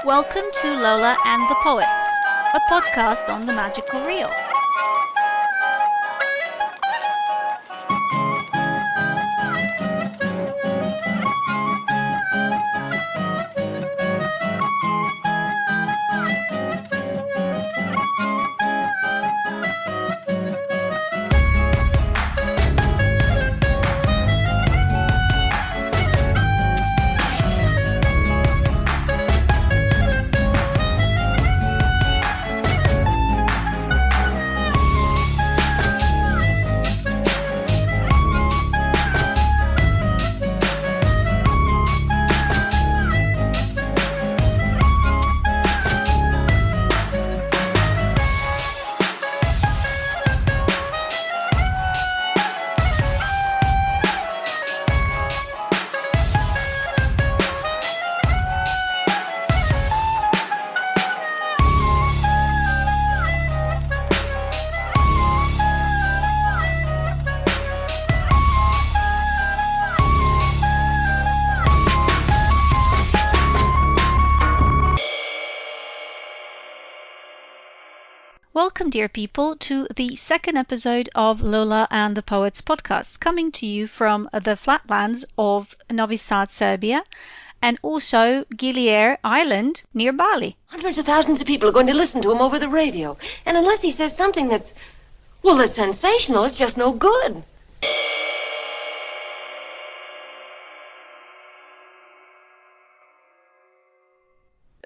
Welcome to Lola and the Poets, a podcast on the magical real. Welcome, dear people, to the second episode of Lola and the Poets podcast, coming to you from the flatlands of Novi Sad, Serbia, and also Gili Island near Bali. Hundreds of thousands of people are going to listen to him over the radio. And unless he says something that's sensational, it's just no good.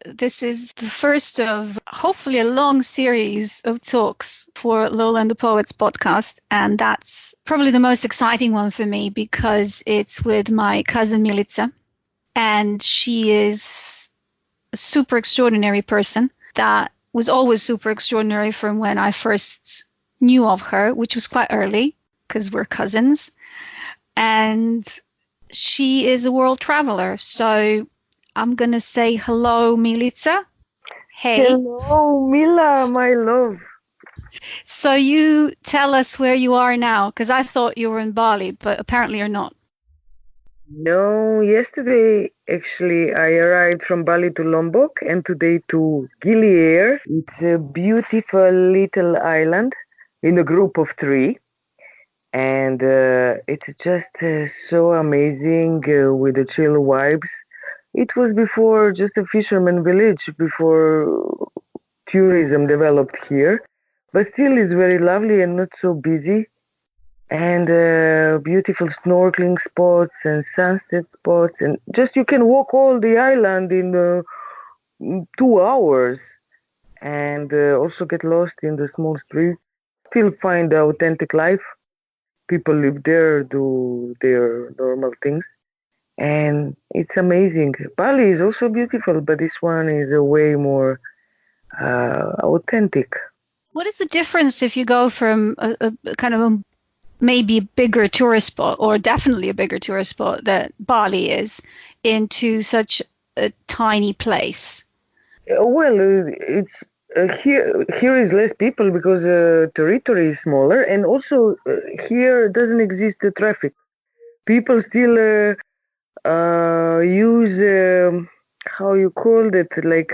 This is the first of hopefully a long series of talks for Lola and the Poets podcast, and that's probably the most exciting one for me because it's with my cousin Milica, and she is a super extraordinary person that was always super extraordinary from when I first knew of her, which was quite early because we're cousins, and she is a world traveler. So I'm going to say hello, Milica. Hey. Hello, Mila, my love. So you tell us where you are now, because I thought you were in Bali, but apparently you're not. No, yesterday, actually, I arrived from Bali to Lombok and today to Gili. It's a beautiful little island in a group of 3. And it's just so amazing with the chill vibes. It was before just a fisherman village, before tourism developed here. But still it's very lovely and not so busy. And beautiful snorkeling spots and sunset spots. And just you can walk all the island in 2 hours. And also get lost in the small streets. Still find the authentic life. People live there, do their normal things. And it's amazing. Bali is also beautiful, but this one is a way more authentic. What is the difference if you go from a kind of maybe a bigger tourist spot, or definitely a bigger tourist spot that Bali is, into such a tiny place? Well, it's here is less people because territory is smaller, and also here doesn't exist the traffic. People still use how you called it, like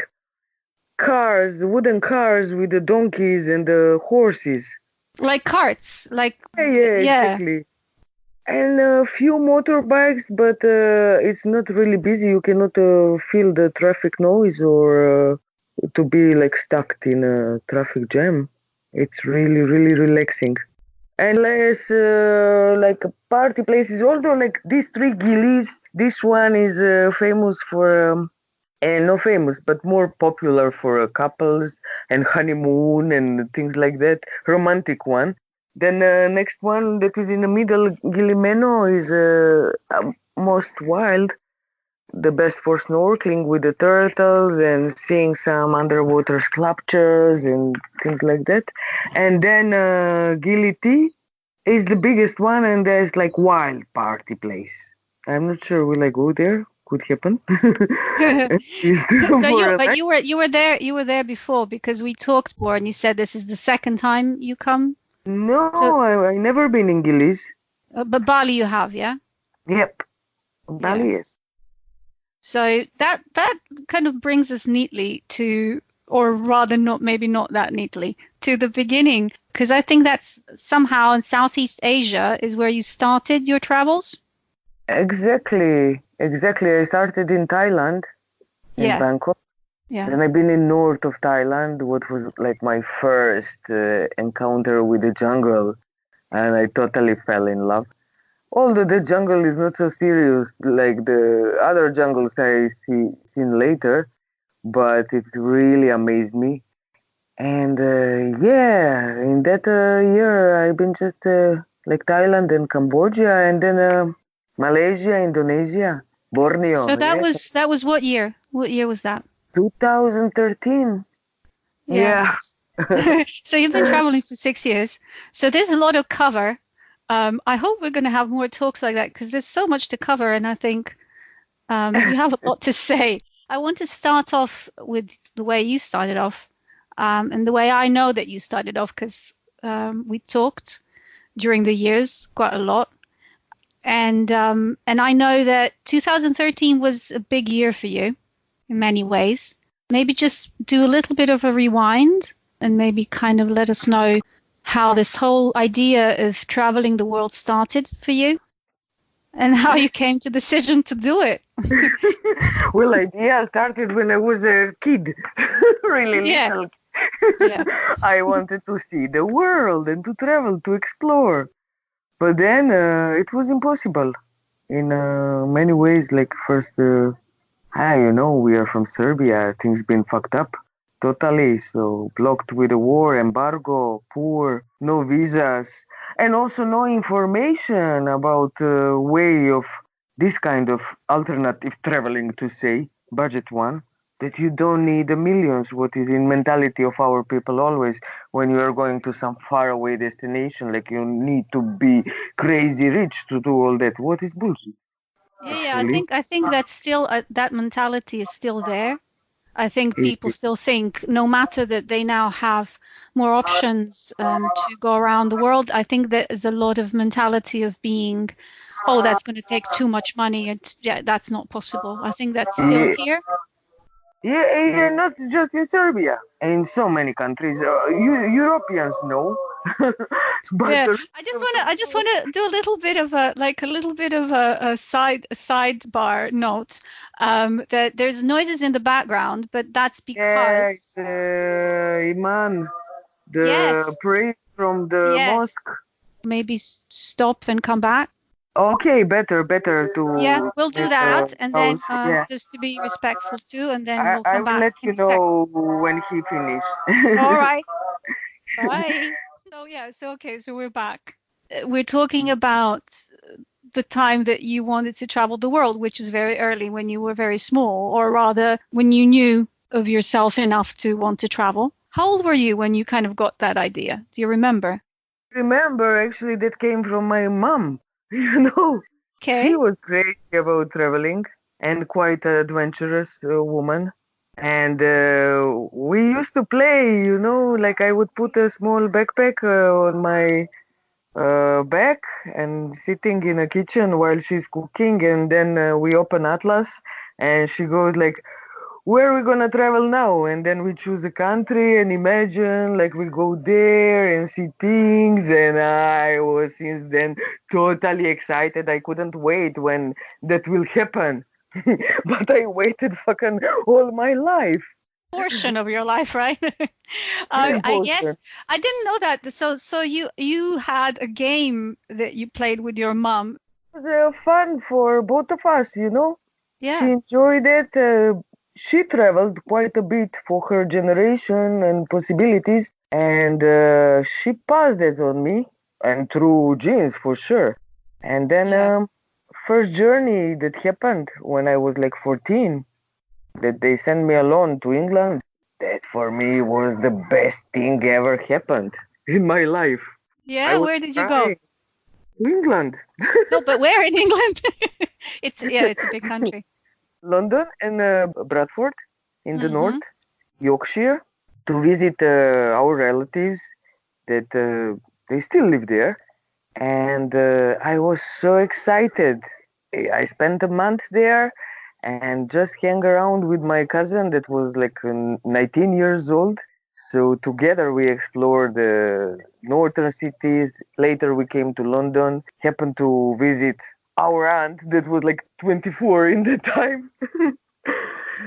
cars, wooden cars with the donkeys and the horses, like carts, like yeah, exactly. And a few motorbikes, but it's not really busy. You cannot feel the traffic noise or to be like stuck in a traffic jam. It's really, really relaxing. And less like party places, although like these 3 Gilis, this one is famous for, and not famous, but more popular for couples and honeymoon and things like that, romantic one. Then next one that is in the middle, Gilimeno, is most wild, the best for snorkeling with the turtles and seeing some underwater sculptures and things like that. And then Gili is the biggest one, and there's like wild party place. I'm not sure will I go there. Could happen. But you were there before, because we talked more, and you said this is the second time you come. No, I never been in Gilis. But Bali you have, yeah? Yep, Bali is. So that kind of brings us neatly to, or rather not, maybe not that neatly, to the beginning, because I think that's somehow in Southeast Asia is where you started your travels. Exactly. I started in Thailand, in Yeah, Bangkok. yeah. And I've been in north of Thailand, what was like my first encounter with the jungle, and I totally fell in love. Although the jungle is not so serious like the other jungles I seen later, but it really amazed me. And yeah, in that year I've been just like Thailand and Cambodia, and then Malaysia, Indonesia, So Borneo. that Yes, was what year? What year was that? 2013. Yeah. Yeah. So you've been traveling for 6 years. So there's a lot of cover. I hope we're going to have more talks like that because there's so much to cover, and I think you have a lot to say. I want to start off with the way you started off, and the way I know that you started off because we talked during the years quite a lot, and I know that 2013 was a big year for you in many ways. Maybe just do a little bit of a rewind and maybe kind of let us know how this whole idea of traveling the world started for you and how you came to the decision to do it. Well, idea started when I was a kid, really Yeah, little. yeah. I wanted to see the world and to travel, to explore. But then it was impossible in many ways. Like first, we are from Serbia. Things been fucked up totally. So blocked with a war, embargo, poor, no visas, and also no information about way of this kind of alternative traveling. To say budget one. That you don't need the millions, what is in mentality of our people always when you are going to some faraway destination, like you need to be crazy rich to do all that. What is bullshit, Yeah. actually. I think that's still that mentality is still there. I think It, people still think no matter that they now have more options to go around the world, I think there is a lot of mentality of being, oh, that's going to take too much money and yeah, that's not possible. I think that's still yeah, here. yeah, not just in Serbia, in so many countries. Europeans know, but Yeah, the I just want to do a little bit of a like a little bit of a sidebar note that there's noises in the background, but that's yeah, it's because Iman, the yes, priest from the yes, mosque. maybe stop and come back. Okay, better Yeah, to we'll do get that, and then house. Yeah, just to be respectful too, and then I we'll I come will back let in you a sec. know when he All finishes. right, bye. So yeah, so okay, so we're back. We're talking about the time that you wanted to travel the world, which is very early when you were very small, or rather when you knew of yourself enough to want to travel. How old were you when you kind of got that idea? Do you remember? Remember, actually, that came from my mom. You know, she Okay. was crazy about traveling and quite an adventurous woman. And we used to play, like I would put a small backpack on my back and sitting in a kitchen while she's cooking. And then we open Atlas and she goes like, where are we gonna travel now? And then we choose a country and imagine like we go there and see things. And I was since then totally excited. I couldn't wait when that will happen. But I waited fucking all my life. Portion of your life, right? I guess Important. I didn't know that. So you had a game that you played with your mom. It was fun for both of us. She Yeah. enjoyed it. She traveled quite a bit for her generation and possibilities, and she passed it on me, and through genes for sure. And then Yeah. first journey that happened when I was like 14, that they sent me alone to England. That for me was the best thing ever happened in my life. I Yeah, was where did you go? crying to England. No, but where in England? It's a big country. London and Bradford in the north, Mm-hmm. Yorkshire, to visit our relatives that they still live there. And I was so excited. I spent a month there and just hang around with my cousin that was like 19 years old. So together we explored the northern cities. Later we came to London, happened to visit our aunt that was like 24 in the time and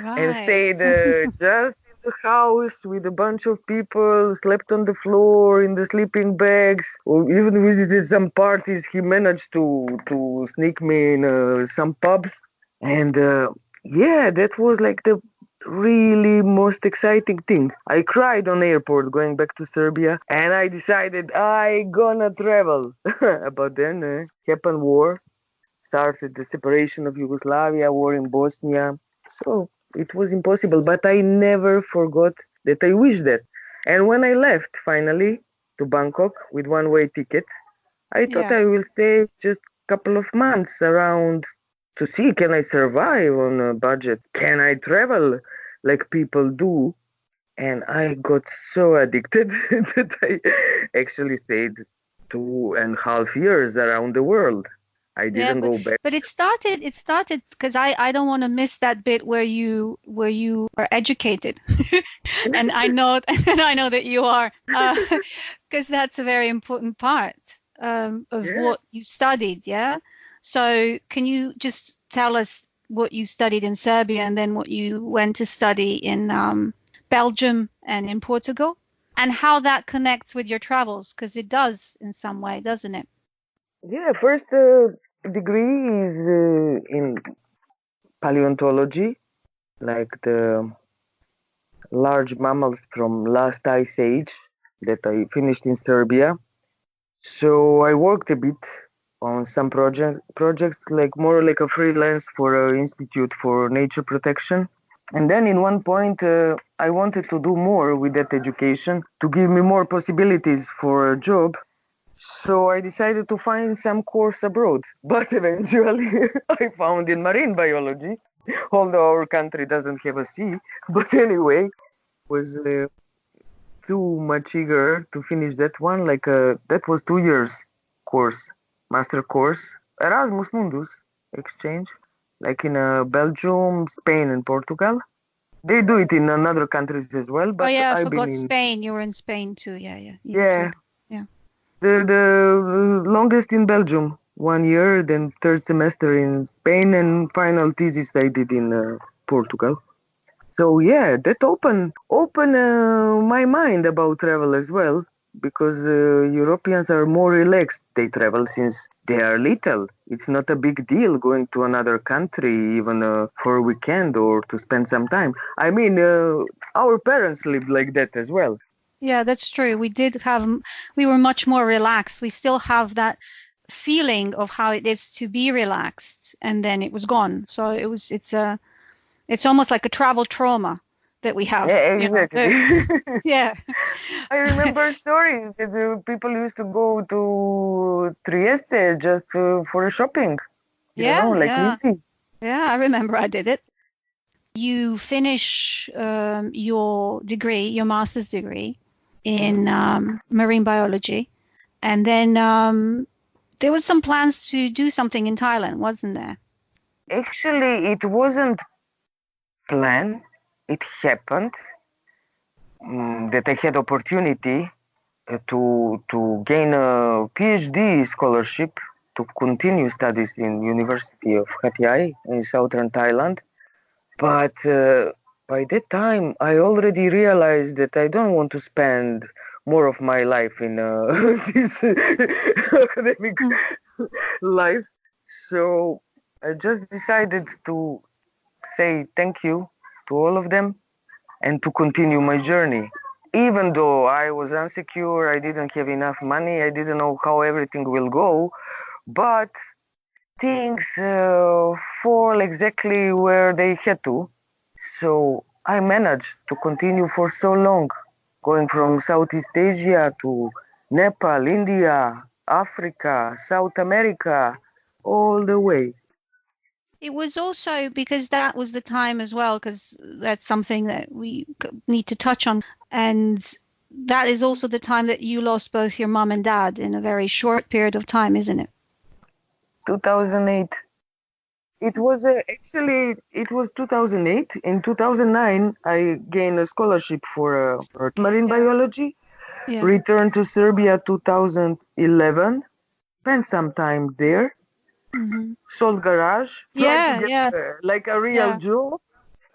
Right. stayed just in the house with a bunch of people, slept on the floor in the sleeping bags, or even visited some parties. He managed to sneak me in some pubs. And yeah, that was like the really most exciting thing. I cried on airport going back to Serbia, and I decided I gonna travel. But then happened war, started the separation of Yugoslavia, war in Bosnia. So it was impossible, but I never forgot that I wished that. And when I left finally to Bangkok with one-way ticket, I thought Yeah. I will stay just a couple of months around to see can I survive on a budget? Can I travel like people do? And I got so addicted that I actually stayed 2.5 years around the world. I Yeah, didn't go back. but it started because I don't want to miss that bit where you are educated. And I know and I know that you are, because that's a very important part of Yeah. what you studied, yeah? So can you just tell us what you studied in Serbia and then what you went to study in Belgium and in Portugal, and how that connects with your travels? Because it does in some way, doesn't it? Yeah, first degree is in paleontology, like the large mammals from last ice age that I finished in Serbia. So I worked a bit on some projects like more like a freelance for an institute for nature protection. And then in one point I wanted to do more with that education to give me more possibilities for a job. So I decided to find some course abroad, but eventually I found in marine biology, although our country doesn't have a sea. But anyway, was too much eager to finish that one. Like that was 2 years course, master course, Erasmus Mundus exchange, like in Belgium, Spain, and Portugal. They do it in another countries as well, Oh but yeah, I I've been forgot in, Spain. You were in Spain too. Yeah, yeah. Yes, yeah, right. Yeah. the longest in Belgium, 1 year, then third semester in Spain, and final thesis I did in Portugal. So yeah, that open my mind about travel as well, because Europeans are more relaxed. They travel since they are little. It's not a big deal going to another country, even for a weekend or to spend some time. I mean, our parents lived like that as well. Yeah, that's true. We were much more relaxed. We still have that feeling of how it is to be relaxed, and then it was gone. So it's almost like a travel trauma that we have, Yeah, you know. exactly. Yeah. I remember stories that people used to go to Trieste just for shopping, Yeah, like yeah. easy. Yeah, I remember I did it. You finish your degree, your master's degree in marine biology, and then there was some plans to do something in Thailand, wasn't there? Actually, it wasn't planned. It happened that I had opportunity to gain a PhD scholarship to continue studies in University of Hat Yai in southern Thailand. But by that time, I already realized that I don't want to spend more of my life in this academic Mm. life. So I just decided to say thank you to all of them and to continue my journey. Even though I was insecure, I didn't have enough money, I didn't know how everything will go, but things fall exactly where they had to. So I managed to continue for so long, going from Southeast Asia to Nepal, India, Africa, South America, all the way. It was also because that was the time as well, because that's something that we need to touch on. And that is also the time that you lost both your mom and dad in a very short period of time, isn't it? 2008. It was actually it was 2008. In 2009, I gained a scholarship for marine biology. Yeah. Returned to Serbia 2011. Spent some time there. Hmm. Sold garage. Tried to Yeah, get yeah, like a real yeah. job.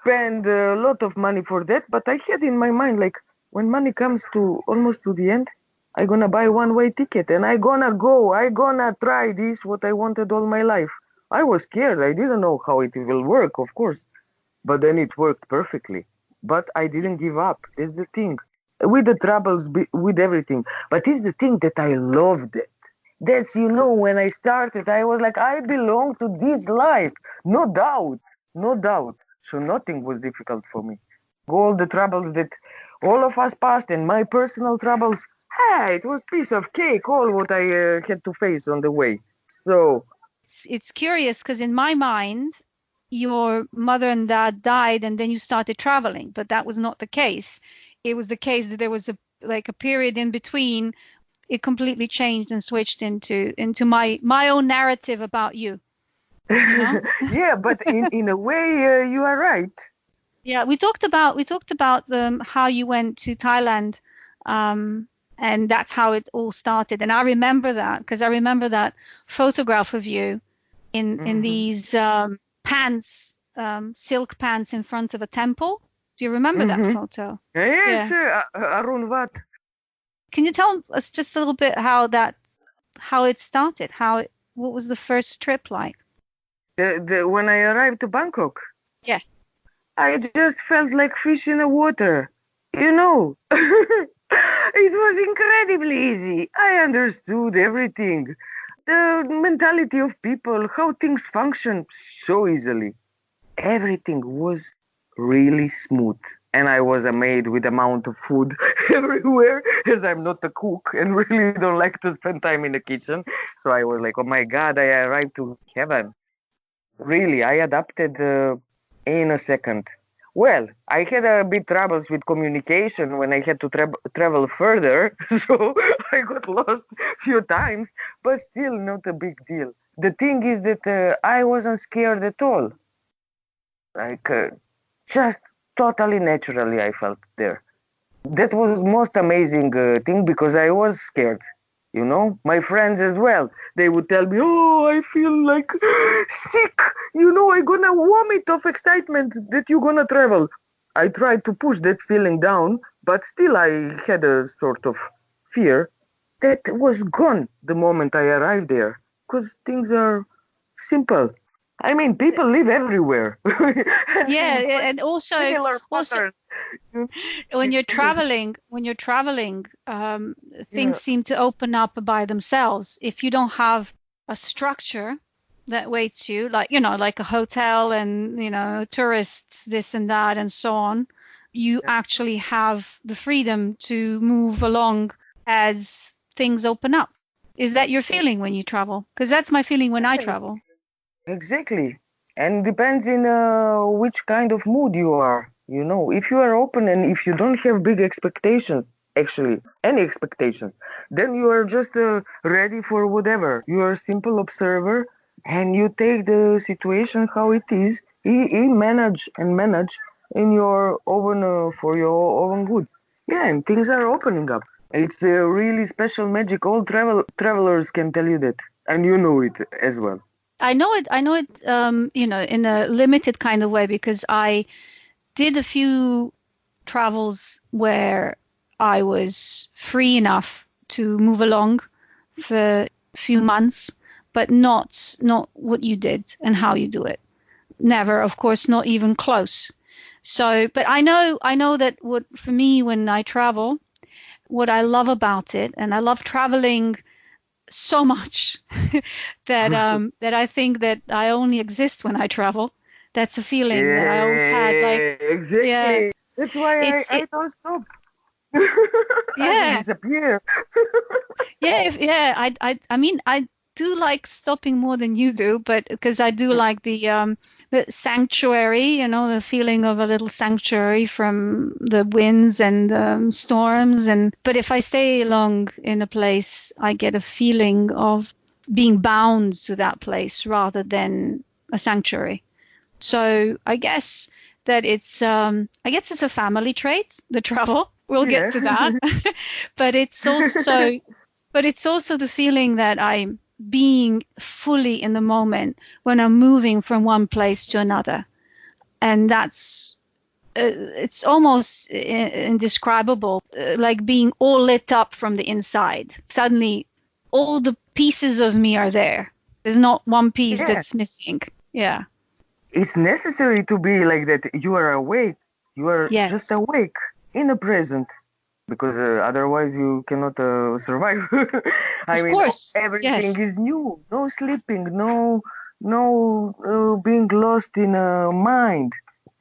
Spend a lot of money for that. But I had in my mind like when money comes to almost to the end, I gonna buy one-way ticket and I gonna go. I gonna try this what I wanted all my life. I was scared. I didn't know how it will work, of course. But then it worked perfectly. But I didn't give up. That's the thing. With the troubles, with everything. But it's the thing that I loved it. That's, when I started, I was like, I belong to this life. No doubt. No doubt. So nothing was difficult for me. All the troubles that all of us passed and my personal troubles, hey, it was piece of cake, all what I had to face on the way. So, It's curious because in my mind, your mother and dad died and then you started traveling, but that was not the case. It was the case that there was a period in between. It completely changed and switched into my own narrative about you, you know? yeah, but in a way, you are right. Yeah, we talked about how you went to Thailand, and that's how it all started. And I remember that because I remember that photograph of you in Hmm. these pants, silk pants in front of a temple. Do you remember that Hmm. photo? Yes, Yeah. Arun, what? Can you tell us just a little bit how it started? What was the first trip like? When I arrived to Bangkok, Yeah. I just felt like fish in the water. You know, it was incredibly easy. I understood everything. The mentality of people, how things function so easily. Everything was really smooth. And I was amazed with the amount of food everywhere, as I'm not a cook and really don't like to spend time in the kitchen. So I was like, oh my God, I arrived to heaven. Really, I adapted in a second. Well, I had a bit troubles with communication when I had to travel further, so I got lost few times, but still not a big deal. The thing is that I wasn't scared at all. Like just totally naturally, I felt there. That was most amazing thing because I was scared. My friends as well. They would tell me, "Oh, I feel like sick. I gonna vomit of excitement that you gonna travel." I tried to push that feeling down, but still I had a sort of fear that was gone the moment I arrived there, because things are simple. I mean, people live everywhere and Yeah, enjoy and similar also patterns. when you're traveling, things Yeah. seem to open up by themselves. If you don't have a structure that waits you, like a hotel and, tourists, this and that, and so on, you actually have the freedom to move along as things open up. Is that your feeling when you travel? Because that's my feeling when I travel. Exactly. And depends in which kind of mood you are. If you are open and if you don't have big expectations, actually, any expectations, then you are just ready for whatever. You are a simple observer and you take the situation how it is. You manage in your own for your own good. Yeah, and things are opening up. It's a really special magic. All travelers can tell you that, and you know it as well. I know it, in a limited kind of way because I did a few travels where I was free enough to move along for a few months, but not what you did and how you do it. Never, of course, not even close. So, but I know that what for me when I travel, what I love about it, and I love traveling so much that I think that I only exist when I travel. That's a feeling that I always had. Like, Yeah, yeah, exactly. That's why it's I it. don't stop. I will Yeah, disappear. yeah, I mean, I do like stopping more than you do, but because I do like the sanctuary, the feeling of a little sanctuary from the winds and storms. And but if I stay long in a place, I get a feeling of being bound to that place rather than a sanctuary. So I guess that it's a family trait, the travel. We'll get to that. but it's also the feeling that I'm being fully in the moment when I'm moving from one place to another. And that's it's almost indescribable, like being all lit up from the inside. Suddenly all the pieces of me are there. There's not one piece that's missing. Yeah. It's necessary to be like that. You are awake. You are just awake in the present, because otherwise you cannot survive. I mean, everything is new. No sleeping. No being lost in a mind.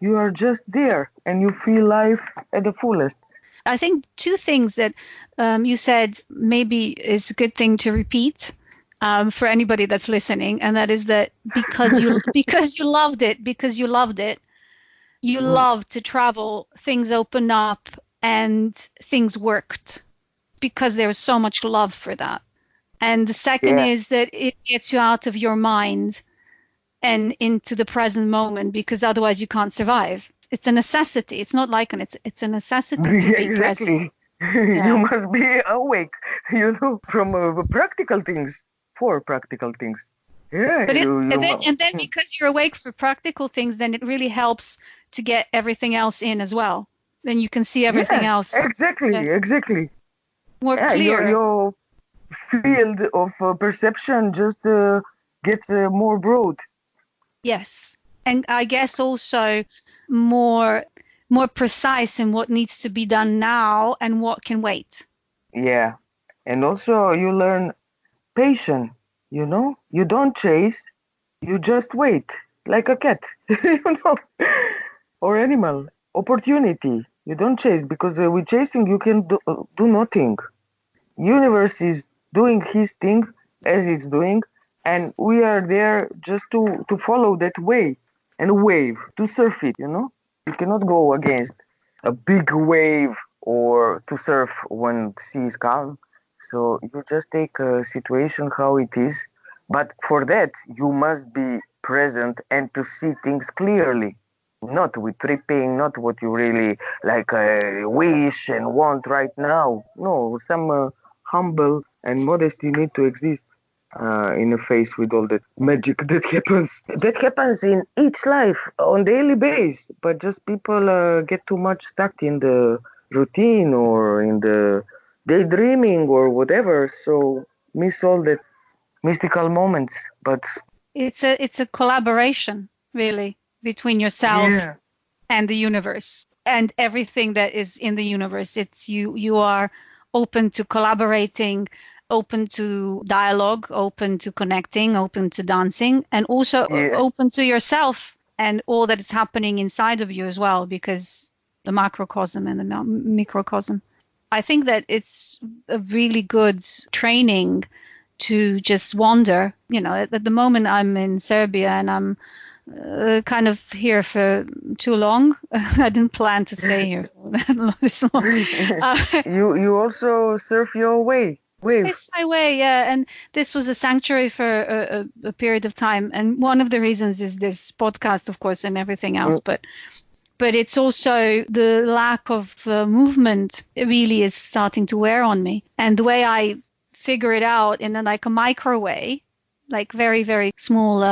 You are just there, and you feel life at the fullest. I think two things that you said maybe is a good thing to repeat. For anybody that's listening, and that is that because you loved it, you loved to travel, things opened up and things worked because there was so much love for that. And the second is that it gets you out of your mind and into the present moment, because otherwise you can't survive. It's a necessity. It's not like it's a necessity to be present. You must be awake, from practical things. For practical things. But and then because you're awake for practical things, then it really helps to get everything else in as well. Then you can see everything else. Exactly. More clear. Your field of perception just gets more broad. Yes. And I guess also more precise in what needs to be done now and what can wait. Yeah. And also you learn patience, you don't chase, you just wait, like a cat, or animal. Opportunity, you don't chase, because with chasing you can do nothing. Universe is doing his thing as it's doing, and we are there just to follow that way and wave, to surf it, You cannot go against a big wave or to surf when sea is calm. So you just take a situation how it is, but for that you must be present and to see things clearly, not with tripping, not what you really like wish and want right now. No, some humble and modesty need to exist in a face with all that magic that happens. That happens in each life on daily basis, but just people get too much stuck in the routine or in the daydreaming or whatever, so miss all the mystical moments. But it's a collaboration, really, between yourself and the universe and everything that is in the universe. It's you are open to collaborating, open to dialogue, open to connecting, open to dancing, and also open to yourself and all that is happening inside of you as well, because the macrocosm and the microcosm. I think that it's a really good training to just wander. At the moment I'm in Serbia and I'm kind of here for too long. I didn't plan to stay here for this long. You also surf your way. It's my way, yeah. And this was a sanctuary for a period of time. And one of the reasons is this podcast, of course, and everything else. But it's also the lack of movement. It really is starting to wear on me. And the way I figure it out in a micro way, like very, very small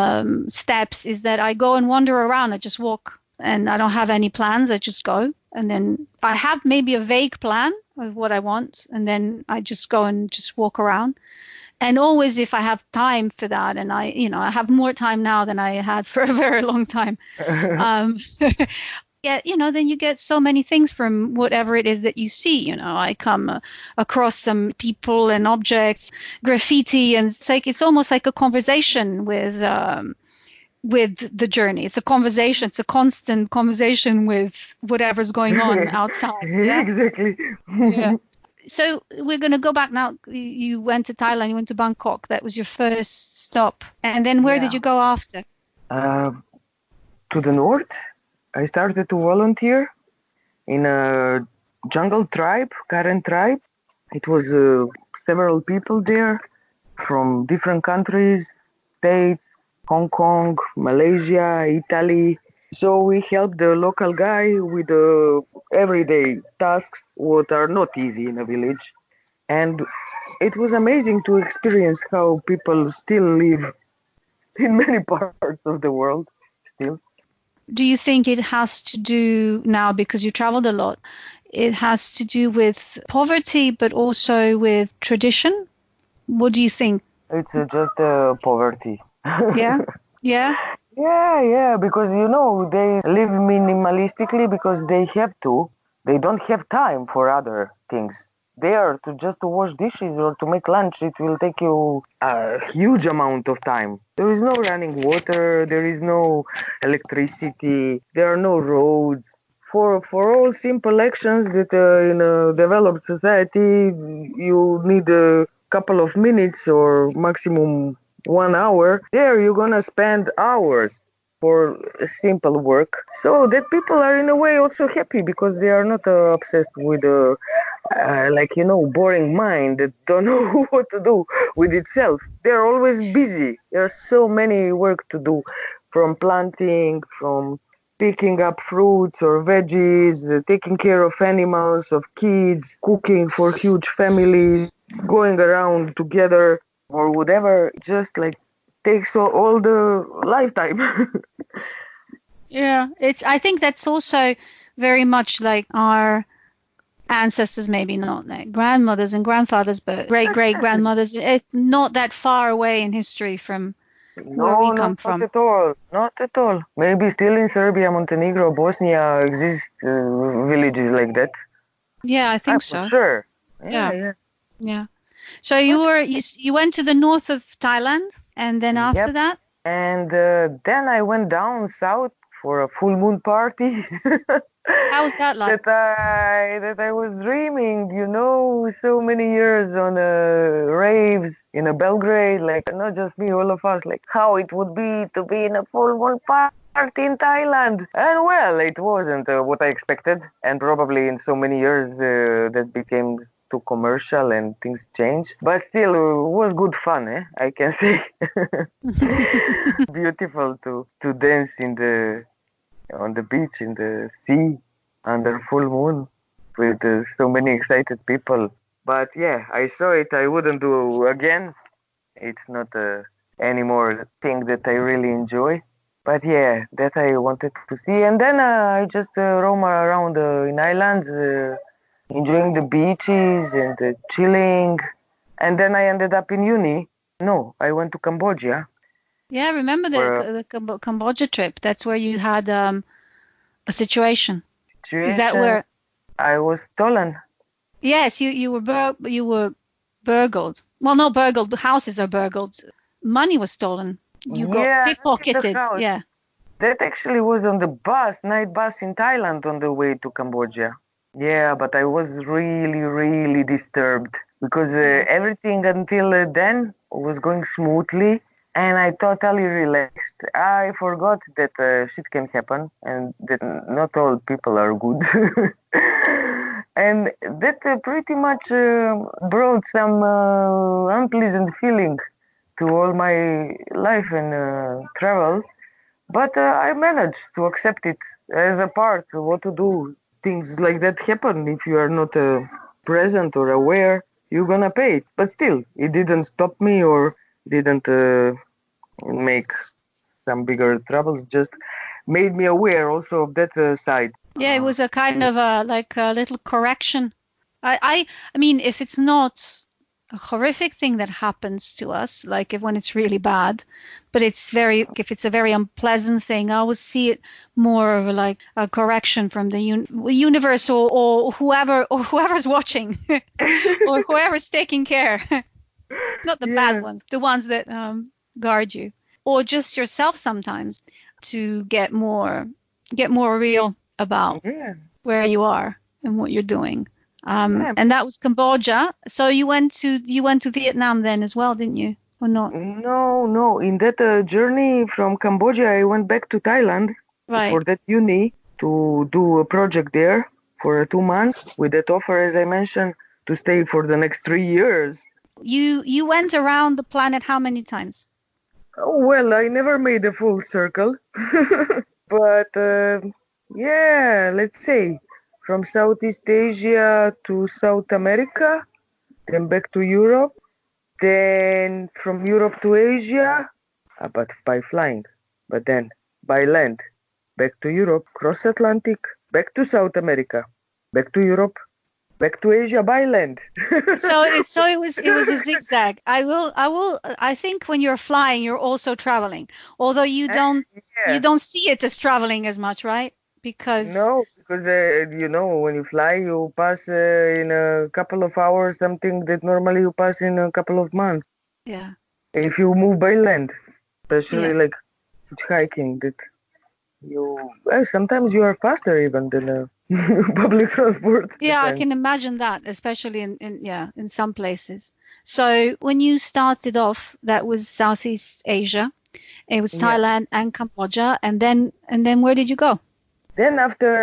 steps, is that I go and wander around. I just walk and I don't have any plans. I just go. And then I have maybe a vague plan of what I want. And then I just go and just walk around. And always, if I have time for that, and I have more time now than I had for a very long time. Then you get so many things from whatever it is that you see. I come across some people and objects, graffiti, and it's almost like a conversation with the journey. It's a conversation. It's a constant conversation with whatever's going on outside. Yeah? Exactly. Yeah. So we're going to go back now. You went to Thailand. You went to Bangkok. That was your first stop. And then where did you go after? To the north. I started to volunteer in a jungle tribe, Karen tribe. It was several people there from different countries, states, Hong Kong, Malaysia, Italy. So we help the local guy with the everyday tasks what are not easy in a village. And it was amazing to experience how people still live in many parts of the world still. Do you think it has to do now, because you traveled a lot, it has to do with poverty, but also with tradition? What do you think? It's just poverty. Yeah? Yeah? Yeah, because they live minimalistically because they have to. They don't have time for other things. There to just to wash dishes or to make lunch, it will take you a huge amount of time. There is no running water, there is no electricity, there are no roads. For all simple actions that in a developed society you need a couple of minutes or maximum 1 hour, there you're gonna spend hours for simple work. So that people are in a way also happy because they are not obsessed with boring mind that don't know what to do with itself. They're always busy. There's so many work to do, from planting, from picking up fruits or veggies, taking care of animals, of kids, cooking for huge families, going around together or whatever. Just like takes all the lifetime. Yeah. I think that's also very much like our ancestors, maybe not like grandmothers and grandfathers, but great-great-grandmothers. It's not that far away in history from where we No, come not from. at all. Not at all. Maybe still in Serbia, Montenegro, Bosnia exist villages like that. Yeah, I I'm think for so. sure. Yeah. Yeah. Yeah. So you went to the north of Thailand, and then after Yep. that? And then I went down south for a full moon party. How was that like? that I was dreaming, so many years on raves in a Belgrade, like not just me, all of us, like how it would be to be in a full moon party in Thailand. And well, it wasn't what I expected, and probably in so many years that became too commercial and things changed. But still, it was good fun, I can say. Beautiful to dance on the beach, in the sea, under full moon, with so many excited people. But yeah, I saw it. I wouldn't do again. It's not anymore thing that I really enjoy. But yeah, that I wanted to see. And then I just roam around in islands, enjoying the beaches and chilling. And then I ended up in uni. No, I went to Cambodia. Yeah, I remember For the Cambodia trip. That's where you had a situation. Is that situation, where? I was stolen. Yes, you were burgled. Well, not burgled, but houses are burgled. Money was stolen. You got Yeah, not in the pickpocketed. house. Yeah. That actually was on the night bus in Thailand on the way to Cambodia. Yeah, but I was really, really disturbed because Yeah. everything until then was going smoothly and I totally relaxed. I forgot that shit can happen and that not all people are good. And that pretty much brought some unpleasant feeling to all my life and travel. But I managed to accept it as a part of what to do. Things like that happen if you are not present or aware. You're gonna pay it. But still, it didn't stop me or didn't make some bigger troubles. Just made me aware also of that side. Yeah, it was a kind of like a little correction. I mean, if it's not a horrific thing that happens to us, like if when it's really bad, but if it's a very unpleasant thing, I would see it more of like a correction from the universe or whoever's watching or whoever's taking care. Not the bad Yeah. ones, the ones that guard you, or just yourself sometimes to get more real about Yeah. where you are and what you're doing. Yeah. And that was Cambodia. So you went to Vietnam then as well, didn't you? Or not? No. In that journey from Cambodia, I went back to Thailand Right. for that uni to do a project there for 2 months with that offer, as I mentioned, to stay for the next 3 years. You went around the planet how many times? Oh, well, I never made a full circle. But yeah, let's say from Southeast Asia to South America, then back to Europe, then from Europe to Asia, but by flying, but then by land, back to Europe, cross Atlantic, back to South America, back to Europe, back to Asia by land. So it was a zigzag. I think when you're flying, you're also traveling, although you Yeah. don't see it as traveling as much, right? Because No, because when you fly, you pass in a couple of hours something that normally you pass in a couple of months. yeah, If you move by land, especially yeah, like hitchhiking, that sometimes you are faster even than public transport. yeah, I Depends. can imagine that, especially in some places. So when you started off, that was Southeast Asia. It was Yeah. Thailand and Cambodia, and then where did you go? Then after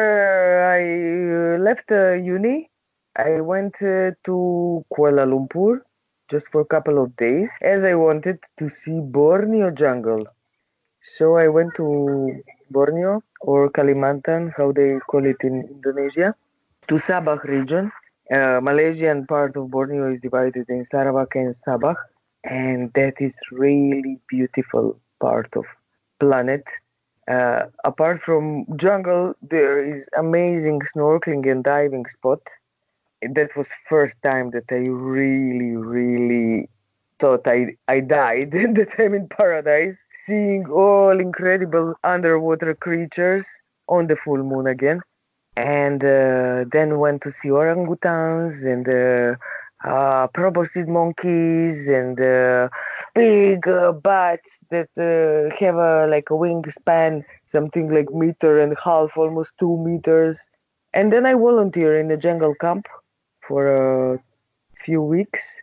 I left uni, I went to Kuala Lumpur just for a couple of days as I wanted to see Borneo jungle. So I went to Borneo or Kalimantan, how they call it in Indonesia, to Sabah region. Malaysian part of Borneo is divided in Sarawak and Sabah, and that is really beautiful part of planet. Apart from jungle, there is amazing snorkeling and diving spot. That was first time that I really, really thought I died that I'm in paradise, seeing all incredible underwater creatures on the full moon again. And then went to see orangutans and proboscis monkeys and big bats that have like a wingspan, something like meter and a half, almost 2 meters. And then I volunteer in a jungle camp for a few weeks,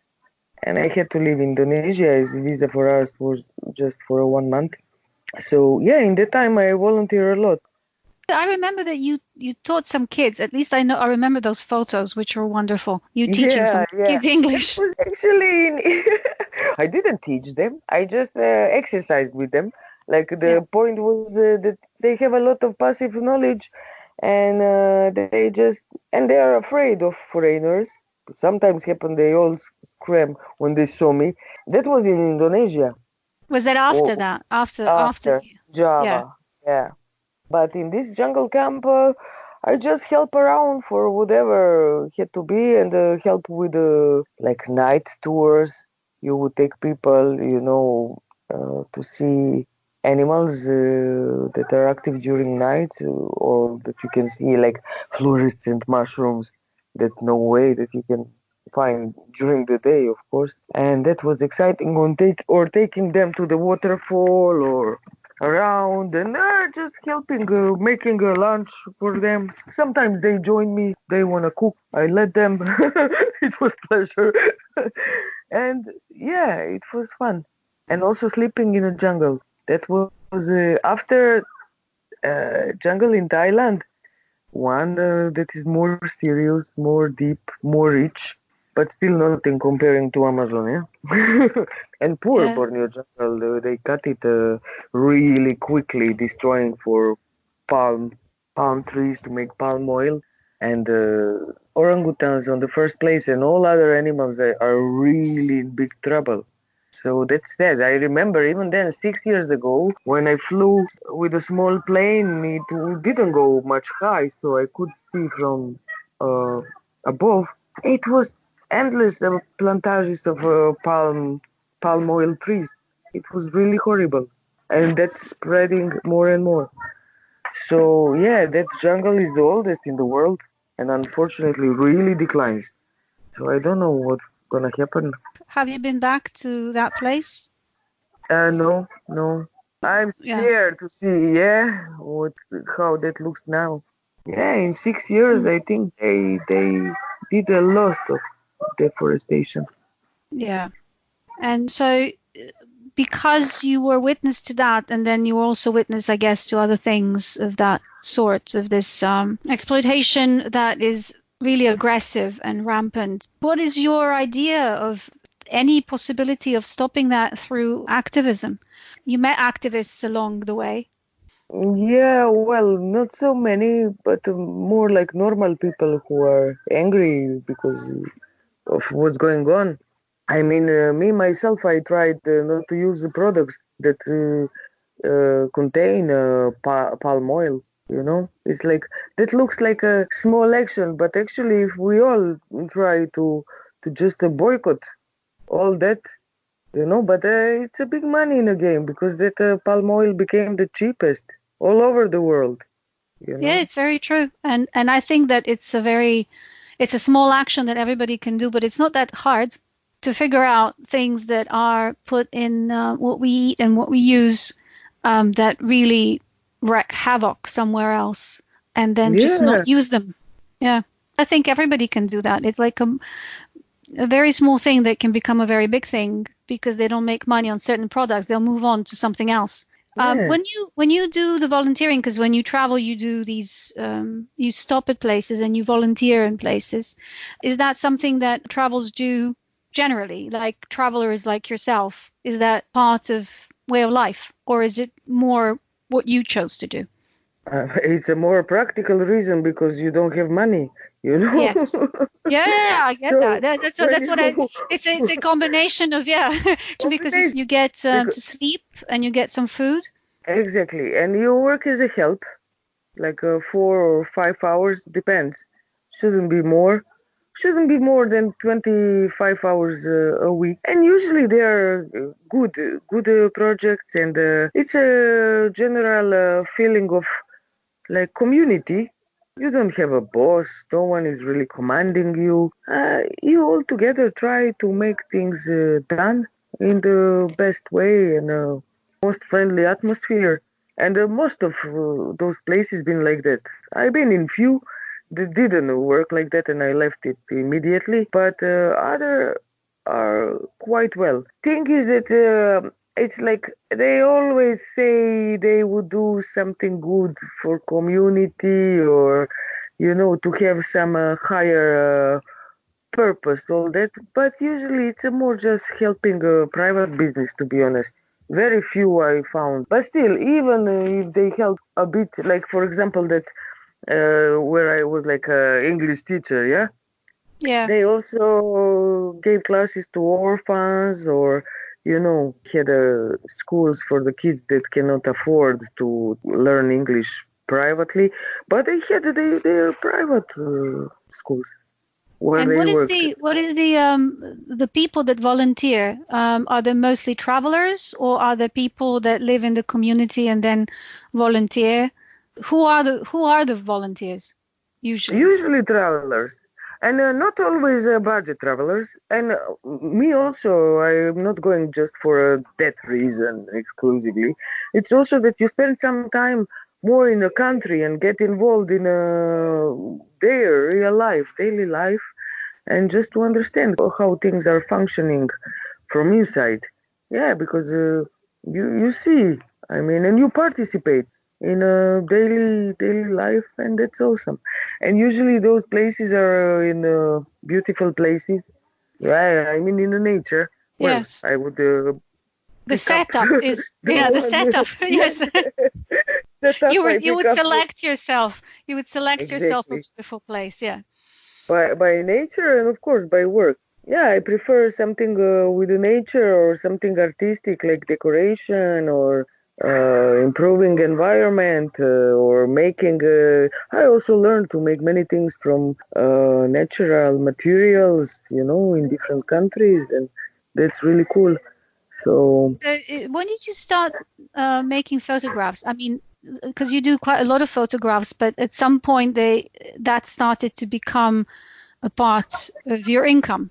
and I had to leave Indonesia as visa for us was just for 1 month. So yeah, in that time I volunteer a lot. I remember that you taught some kids. At least I remember those photos, which were wonderful. You teaching Yeah, some yeah. kids English. It was actually I didn't teach them. I just exercised with them. Like Yeah. the point was that they have a lot of passive knowledge, and they are afraid of foreigners. Sometimes happen they all scream when they saw me. That was in Indonesia. Was that after Or that? After after you? Yeah. Java, yeah. But in this jungle camp, I just help around for whatever had to be and help with like night tours. You would take people, to see animals that are active during night, or that you can see like fluorescent mushrooms that no way that you can find during the day, of course. And that was exciting on taking them to the waterfall or around and just helping making a lunch for them. Sometimes they join me, they want to cook, I let them. It was pleasure. And yeah, it was fun. And also sleeping in a jungle, that was after jungle in Thailand, one that is more serious, more deep, more rich, but still nothing comparing to Amazon, yeah. And poor Yeah. Borneo jungle, they cut it really quickly, destroying for palm palm trees to make palm oil, and orangutans on the first place, and all other animals that are really in big trouble. So that's that. I remember even then, 6 years ago, when I flew with a small plane, it didn't go much high, so I could see from uh, above. It was endless plantages of palm oil trees. It was really horrible, and that's spreading more and more. So yeah, that jungle is the oldest in the world, and unfortunately, really declines. So I don't know what's gonna happen. Have you been back to that place? No, no. I'm Yeah. scared to see, yeah, how that looks now. Yeah, in 6 years, Mm. I think they did a lot of deforestation. Yeah. And so because you were witness to that, and then you were also witness, I guess, to other things of that sort, of this exploitation that is really aggressive and rampant. What is your idea of any possibility of stopping that through activism? You met activists along the way. Yeah, well, not so many, but more like normal people who are angry because of what's going on. I mean, me myself, I tried not to use the products that contain palm oil. You know, it's like that looks like a small action, but actually, if we all try to just boycott all that, you know, but it's a big money in the game because that palm oil became the cheapest all over the world. You Yeah, know. it's very true. And I think that it's a small action that everybody can do, but it's not that hard to figure out things that are put in what we eat and what we use that really wreak havoc somewhere else, and then just not Yeah, use them. Yeah, I think everybody can do that. It's like a very small thing that can become a very big thing because they don't make money on certain products. They'll move on to something else. yeah. When you do the volunteering, because when you travel, you do these, you stop at places and you volunteer in places. Is that something that travels do generally, like travelers like yourself? Is that part of way of life, or is it more what you chose to do? It's a more practical reason because you don't have money, you know. Yes. Yeah, yeah, yeah, I get that. So when That's what I. you It's a combination of, yeah, because combination, you get because, to sleep and you get some food. exactly, and you work as a help, like 4 or 5 hours depends. Shouldn't be more. Shouldn't be more than 25 hours a week. And usually they are good projects, and it's a general feeling of like community. You don't have a boss. No one is really commanding you. You all together try to make things done in the best way and most friendly atmosphere. And most of those places been like that. I've been in few that didn't work like that, and I left it immediately. But other are quite well. Thing is that it's like they always say they would do something good for community, or you know, to have some higher purpose, all that. But usually it's a more just helping a private business, to be honest. Very few I found, but still, even if they help a bit, like for example that where I was like a English teacher, yeah, Yeah. they also gave classes to orphans, or you know, had schools for the kids that cannot afford to learn English privately, but they had their private schools where And they worked. what is the people that volunteer? Are they mostly travelers, or are there people that live in the community and then volunteer? Who are the volunteers usually? Usually travelers, and not always budget travelers. And me also, I'm not going just for that reason exclusively. It's also that you spend some time more in the country and get involved in their real life, daily life, and just to understand how things are functioning from inside. Yeah, because you see, I mean, and you participate in a daily life, and that's awesome. And usually those places are in beautiful places. Yeah, I mean in the nature. Well, Yes. I would The pick up setup is, the yeah, the one. setup. Yeah, Yes. setup I You pick would up. select yourself. You would select yourself a Exactly. beautiful place. Yeah. By nature and of course by work. Yeah, I prefer something with the nature or something artistic like decoration or improving environment or making. I also learned to make many things from natural materials, you know, in different countries, and that's really cool. So When did you start making photographs? I mean, because you do quite a lot of photographs, but at some point that started to become a part of your income.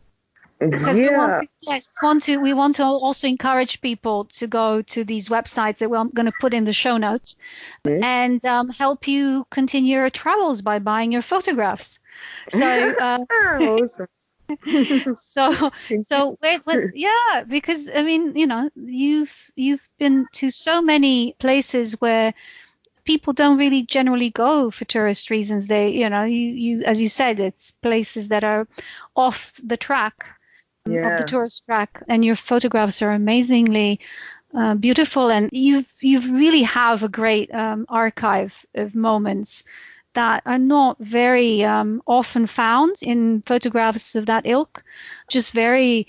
Because we want yeah, to, yes, we want to also encourage people to go to these websites that I'm going to put in the show notes mm. and help you continue your travels by buying your photographs. So, Awesome. so, Thank so yeah, because I mean, you know, you've been to so many places where people don't really generally go for tourist reasons. They, you know, you as you said, it's places that are off the track you. of the Yeah. tourist track, and your photographs are amazingly beautiful, and you've really have a great archive of moments that are not very often found in photographs of that ilk. Just very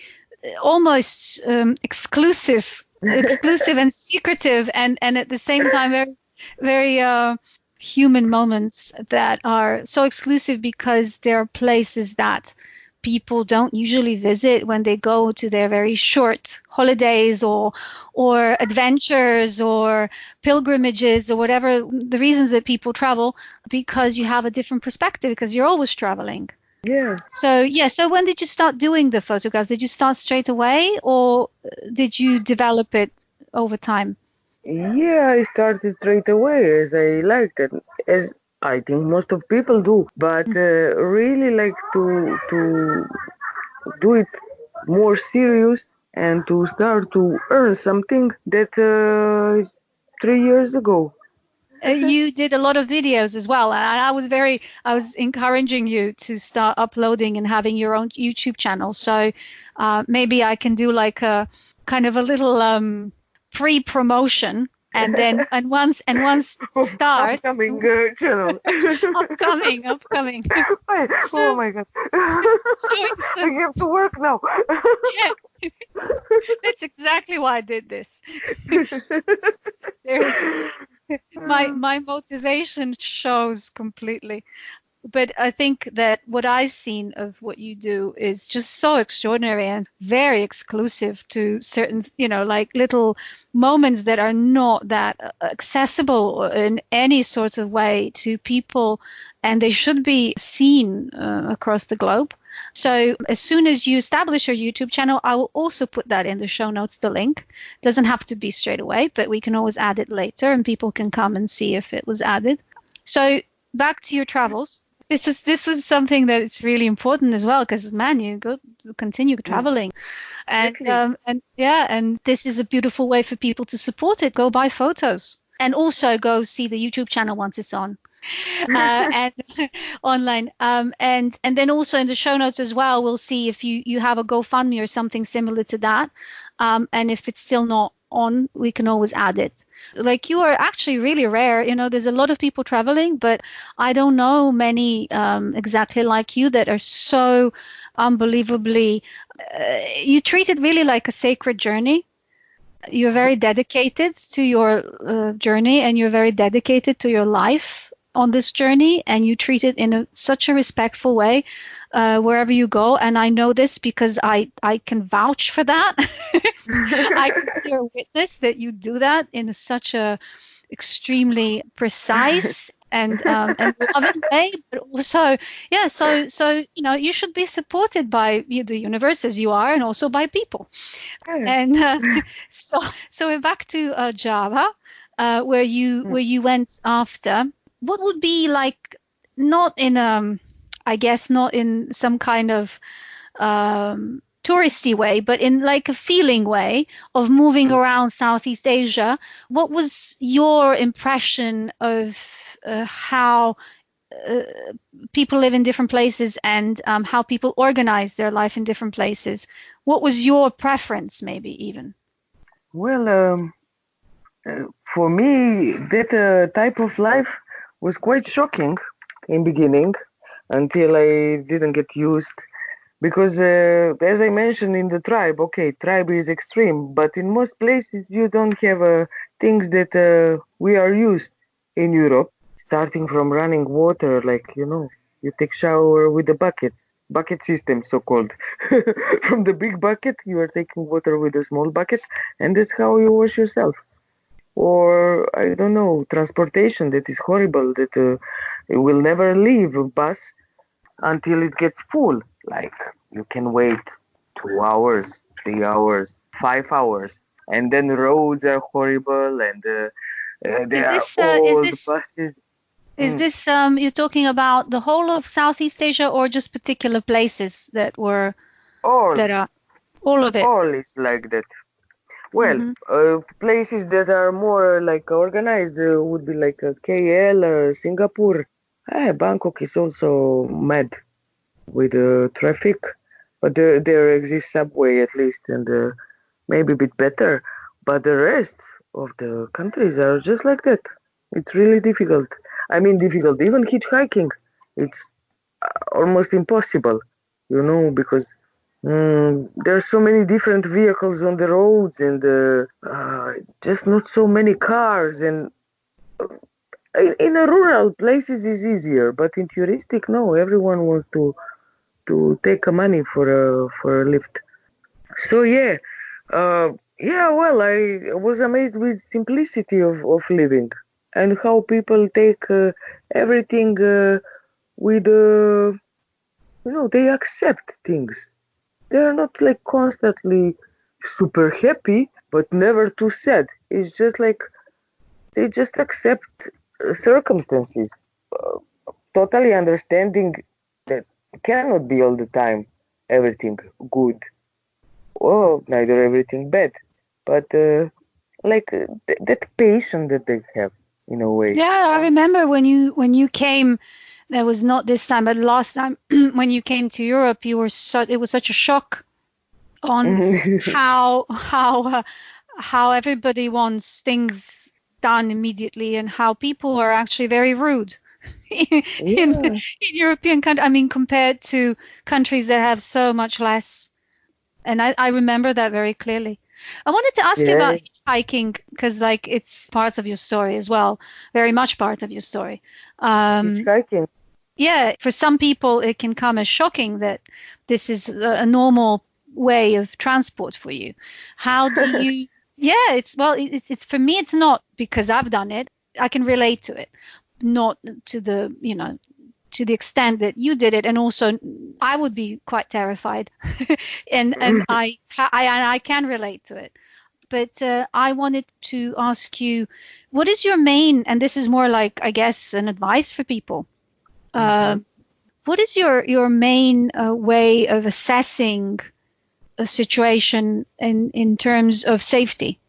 almost exclusive and secretive, and at the same time very human moments that are so exclusive because they're places that people don't usually visit when they go to their very short holidays or adventures or pilgrimages or whatever the reasons that people travel, because you have a different perspective because you're always traveling. Yeah. So when did you start doing the photographs? Did you start straight away or did you develop it over time? Yeah, I started straight away as I liked it, as I think most of people do. But really like to do it more serious and to start to earn something that 3 years ago. You did a lot of videos as well, and I was encouraging you to start uploading and having your own YouTube channel. So maybe I can do like a kind of a little pre-promotion, and then once it starts, Upcoming channel. upcoming. Oh my god! I have to work now. Yeah, that's exactly why I did this. Seriously. My motivation shows completely. But I think that what I've seen of what you do is just so extraordinary and very exclusive to certain, like little moments that are not that accessible in any sort of way to people, and they should be seen across the globe. So as soon as you establish your YouTube channel, I will also put that in the show notes, the link. Doesn't have to be straight away, but we can always add it later and people can come and see if it was added. So back to your travels. This was something that it's really important as well, because man, you continue traveling, and and this is a beautiful way for people to support it. Go buy photos, and also go see the YouTube channel once it's on, and online. And then also in the show notes as well, we'll see if you have a GoFundMe or something similar to that, and if it's still not on, we can always add it. Like, you are actually really rare. There's a lot of people traveling, but I don't know many exactly like you that are so unbelievably, you treat it really like a sacred journey. You're very dedicated to your journey, and you're very dedicated to your life on this journey, and you treat it in such a respectful way wherever you go. And I know this because I can vouch for that. I can be a witness that you do that in such a extremely precise and loving way, but also, so you should be supported by the universe as you are, and also by people. And so we're back to Java, where you went after. What would be like, not in I guess not in some kind of touristy way, but in like a feeling way of moving around Southeast Asia? What was your impression of how people live in different places, and how people organize their life in different places? What was your preference, maybe even? Well, for me, that type of life was quite shocking in beginning, until I didn't get used. Because as I mentioned in the tribe, tribe is extreme, but in most places you don't have things that we are used in Europe. Starting from running water, like, you take shower with the bucket system, so-called. From the big bucket, you are taking water with a small bucket, and that's how you wash yourself. Or, I don't know, transportation that is horrible, that it will never leave a bus until it gets full. Like, you can wait 2 hours, 3 hours, 5 hours, and then roads are horrible, and there are old buses. Is this you're talking about the whole of Southeast Asia, or just particular places that are all of it? All is like that. Well, places that are more like organized would be like KL, Singapore. Bangkok is also mad with traffic, but there exists subway at least, and maybe a bit better. But the rest of the countries are just like that. It's really difficult. I mean, difficult. Even hitchhiking, it's almost impossible, because there are so many different vehicles on the roads and just not so many cars. And in a rural places is easier, but in touristic, no. Everyone wants to take a money for a lift. So yeah, yeah. Well, I was amazed with simplicity of living and how people take everything with they accept things. They are not like constantly super happy, but never too sad. It's just like they just accept circumstances, uh, totally understanding that cannot be all the time everything good or neither everything bad, but that patience that they have in a way. Yeah, I remember when you came. That was not this time, but last time when you came to Europe, it was such a shock on how everybody wants things done immediately and how people are actually very rude in European countries. I mean, compared to countries that have so much less. And I remember that very clearly. I wanted to ask you about hitchhiking because, like, it's part of your story as well, very much part of your story. Hitchhiking. Yeah, for some people, it can come as shocking that this is a normal way of transport for you. How do you? Yeah, it's for me. It's not because I've done it. I can relate to it, not to the to the extent that you did it, and also I would be quite terrified, and I can relate to it. But I wanted to ask you, what is your main? And this is more like, I guess, an advice for people. What is your main way of assessing a situation in terms of safety,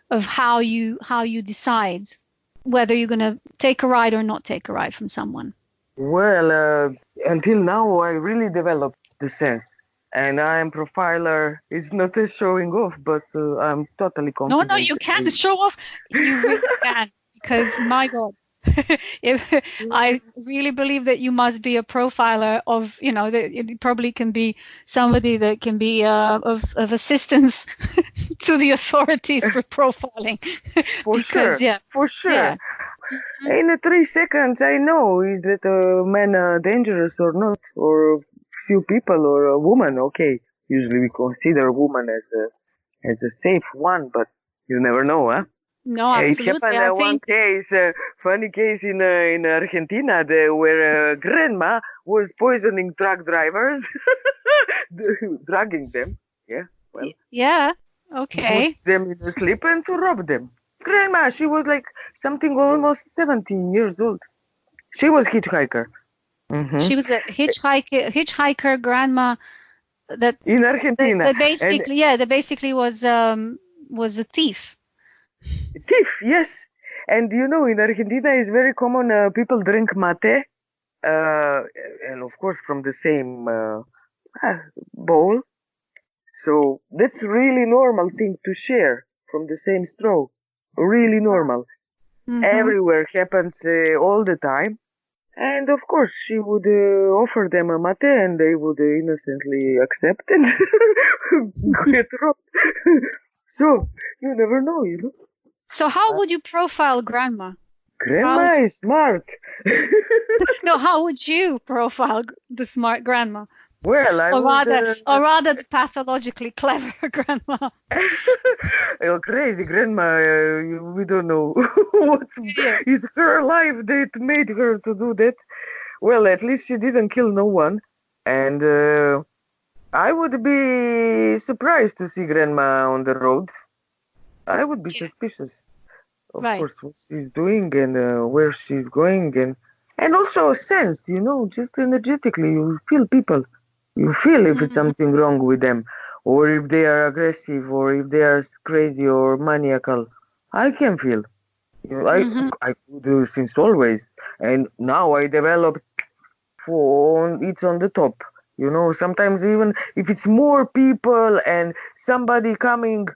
of how you decide whether you're going to take a ride or not take a ride from someone? Well, until now, I really developed the sense, and I'm profiler. It's not a showing off, but I'm totally confident. No, you can't show off. You really can, because my God. I really believe that you must be a profiler of, that it probably can be somebody that can be of assistance to the authorities for profiling. For sure. Yeah. In 3 seconds, I know is that a man dangerous or not, or a few people or a woman. Okay, usually we consider a woman as a safe one, but you never know, huh? No, absolutely. It happened one case, funny case in Argentina, where a grandma was poisoning truck drivers, drugging them. Yeah, well. Yeah, okay. Put them in a sleep and to rob them. Grandma, she was like something almost 17 years old. She was hitchhiker. She was a hitchhiker grandma that in Argentina. That basically was a thief. Thief, yes. And in Argentina it's very common. People drink mate, and of course from the same bowl. So that's really normal thing to share from the same straw. Really normal. Everywhere happens all the time. And of course, she would offer them a mate, and they would innocently accept and get robbed. So you never know, So how would you profile grandma? Grandma is smart. No, how would you profile the smart grandma? Well, or rather the pathologically clever grandma. Crazy grandma, we don't know what is her life that made her to do that. Well, at least she didn't kill no one. And I would be surprised to see grandma on the road. I would be suspicious, of course, what she's doing and where she's going. And also a sense, just energetically, you feel people. You feel if it's something wrong with them, or if they are aggressive, or if they are crazy or maniacal. I can feel. I do since always, and now I developed it's on the top. Sometimes even if it's more people and somebody coming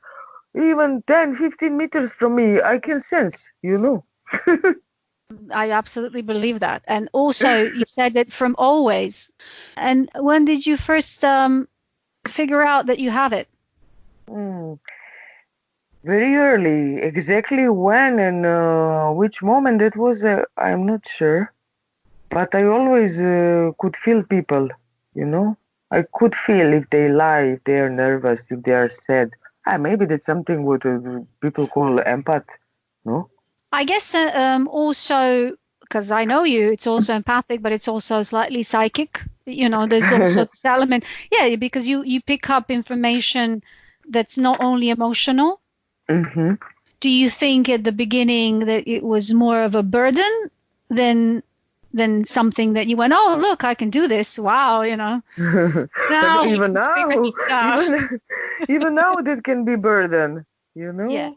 even 10, 15 meters from me, I can sense, I absolutely believe that. And also, you said that from always. And when did you first figure out that you have it? Mm, very early. Exactly when and which moment it was, I'm not sure. But I always could feel people, you know. I could feel if they lie, if they are nervous, if they are sad. Maybe that's something what people call empath, no? I guess also, because I know you, it's also empathic, but it's also slightly psychic. There's also this element. Yeah, because you pick up information that's not only emotional. Mm-hmm. Do you think at the beginning that it was more of a burden than something that you went, oh, look, I can do this. Wow, Now, even now, even now, that can be burden, Yeah.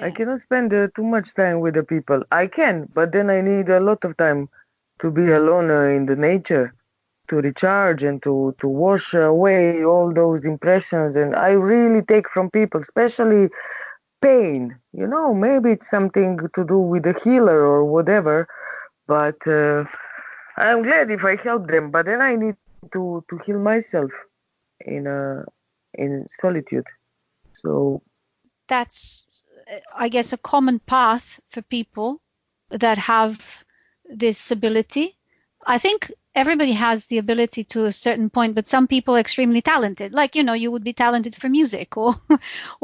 I cannot spend too much time with the people. I can, but then I need a lot of time to be alone in the nature, to recharge and to wash away all those impressions. And I really take from people, especially pain. Maybe it's something to do with the healer or whatever, but I'm glad if I help them. But then I need to heal myself in in solitude. So that's, I guess, a common path for people that have this ability. I think everybody has the ability to a certain point, but some people are extremely talented. Like, you would be talented for music or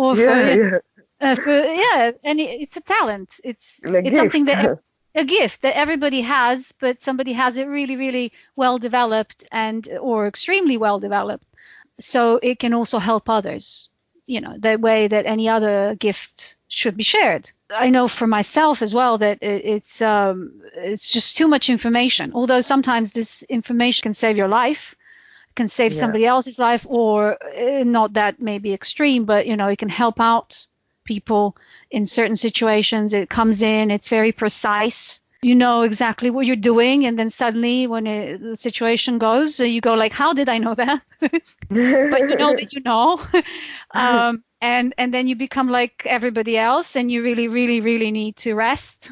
yeah, and it's a talent. It's like something gift. that a gift that everybody has, but somebody has it really, really well developed or extremely well developed. So it can also help others, the way that any other gift should be shared. I know for myself as well that it's just too much information. Although sometimes this information can save your life, can save Yeah. somebody else's life, or not that maybe extreme, but it can help out people in certain situations. It comes in, it's very precise. You know exactly what you're doing, and then suddenly when the situation goes, you go like, how did I know that? But you know that you know. And then you become like everybody else, and you really, really, really need to rest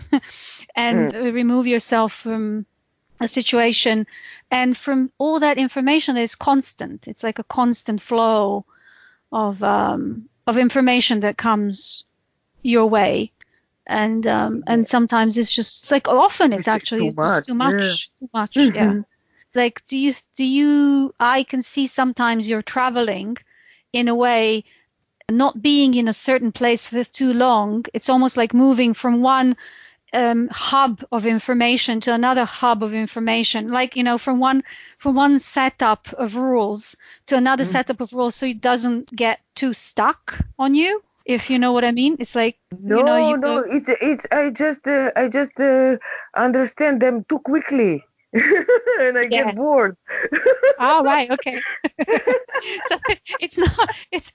and remove yourself from a situation and from all that information that is constant. It's like a constant flow of information that comes your way. And sometimes it's like often it's actually too much. too much. Yeah. Like, do you, I can see sometimes you're traveling in a way, not being in a certain place for too long. It's almost like moving from one hub of information to another hub of information, like, from one setup of rules to another setup of rules, so it doesn't get too stuck on you, if you know what I mean. It's like, No, it's I just understand them too quickly, and I get Yes. bored. Oh, right. Okay. So it's not, it's,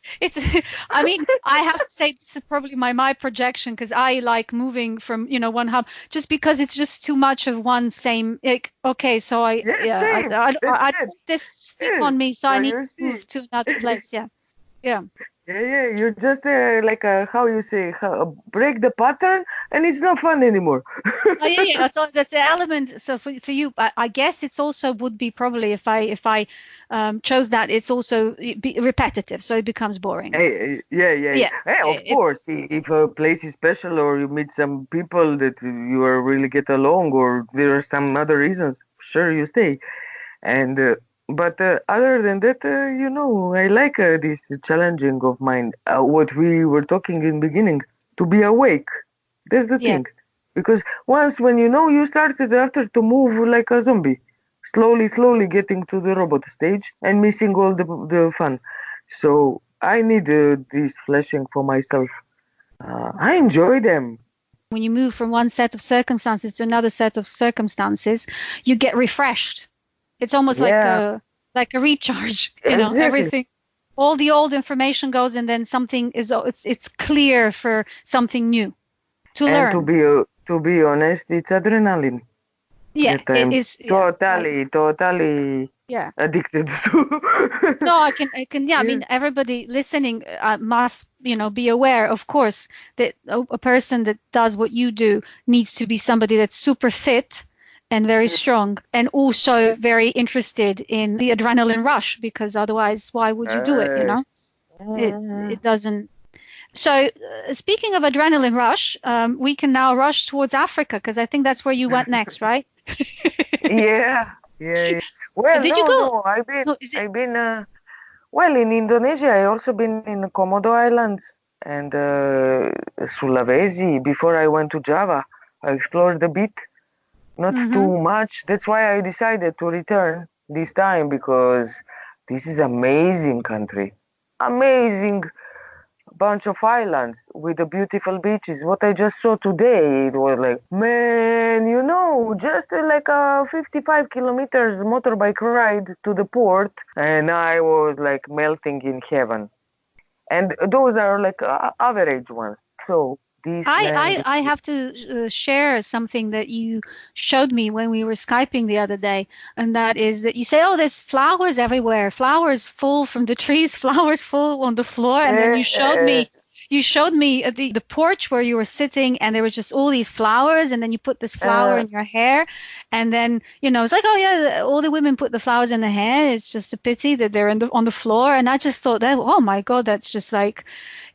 I mean, I have to say this is probably my projection, because I like moving from, one hub, just because it's just too much of one same, like, okay, so I Same. don't That's want it. this stick Yeah. on me, so I So need you to see. move to another place. Yeah. Yeah. Yeah, you're just like how you say, break the pattern, and it's not fun anymore. Oh, yeah. That's the element. So for you, I guess it's also would be probably, if I chose that, it's also be repetitive, so it becomes boring. Yeah. Yeah. Of course, if a place is special or you meet some people that you are really get along, or there are some other reasons, sure you stay. And but other than that, I like this challenging of mind. What we were talking in beginning, to be awake. That's the Yeah. thing. Because once when you started after to move like a zombie, slowly getting to the robot stage and missing all the fun. So I need this flashing for myself. I enjoy them. When you move from one set of circumstances to another set of circumstances, you get refreshed. It's almost Yeah, like a recharge, exactly. everything, all the old information goes, and then something it's clear for something new to And learn. to be honest, it's adrenaline. Yeah, That it I'm is. Yeah. totally Yeah. addicted to. No, I can, yeah, I mean, everybody listening must, be aware, of course, that a person that does what you do needs to be somebody that's super fit and very strong and also very interested in the adrenaline rush, because otherwise, why would you do it, It doesn't. So, speaking of adrenaline rush, we can now rush towards Africa because I think that's where you went next, right? Yeah, yeah. Well, Did you no, go? no. No, is it? I've been. Well, in Indonesia, I also been in the Komodo Islands and Sulawesi. Before I went to Java, I explored a bit, not Mm-hmm. too much. That's why I decided to return this time because this is amazing country, amazing bunch of islands with the beautiful beaches. What I just saw today, it was like, man, just like a 55 kilometers motorbike ride to the port, and I was like melting in heaven. And those are like average ones. So this I, land, I, I have to share something that you showed me when we were Skyping the other day, and that is that you say, "Oh, there's flowers everywhere, flowers fall from the trees, flowers fall on the floor," and then yes, you showed me the porch where you were sitting, and there was just all these flowers, and then you put this flower uh, in your hair, and then it's like, oh yeah, all the women put the flowers in their hair. It's just a pity that they're on the floor, and I just thought that, oh my God, that's just like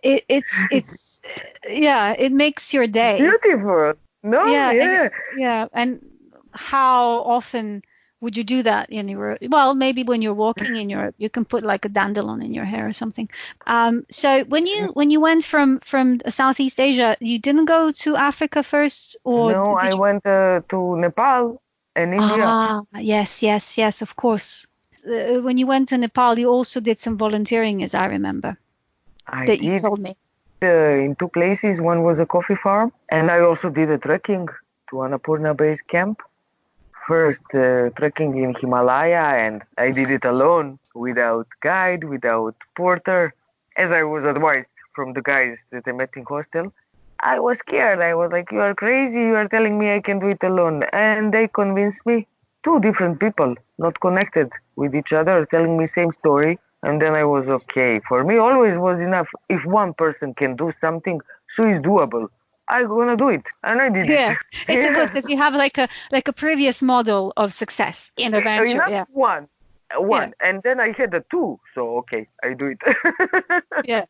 it's yeah, it makes your day. beautiful. No, Yeah, and yeah. yeah, and how often would you do that in Europe? Well, maybe when you're walking in Europe, you can put like a dandelion in your hair or something. So when you went from Southeast Asia, you didn't go to Africa first, or No, did I you? went to Nepal and India. Ah, yes, yes, yes, of course. When you went to Nepal, you also did some volunteering, as I remember, I that you did told me. in two places. One was a coffee farm, and I also did a trekking to Annapurna Base Camp. First trekking in Himalaya, and I did it alone, without guide, without porter, as I was advised from the guys that I met in hostel. I was scared. I was like, "You are crazy. You are telling me I can do it alone." And they convinced me. Two different people, not connected with each other, telling me same story. And then I was okay. For me, always was enough. If one person can do something, so it's doable. I'm gonna do it, and I did it. Yeah, it's a good Yeah, because you have like a previous model of success in adventure. enough Yeah, yeah, one, and then I had a two. So okay, I do it. yeah.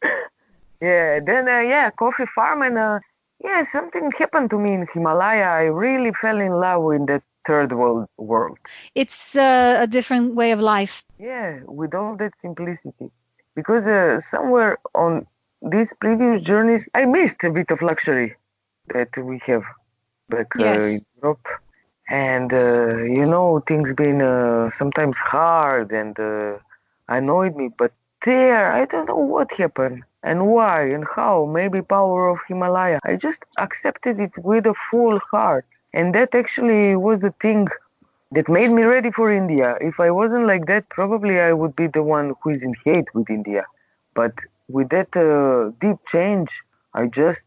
Yeah, then yeah, coffee farm and yeah, something happened to me in Himalaya. I really fell in love with the world. It's a different way of life. Yeah, with all that simplicity. Because somewhere on these previous journeys, I missed a bit of luxury that we have back in Yes. Europe. And things been sometimes hard and annoyed me. But there, I don't know what happened and why and how. Maybe power of Himalaya. I just accepted it with a full heart, and that actually was the thing that made me ready for India. If I wasn't like that, probably I would be the one who is in hate with India. But with that deep change, I just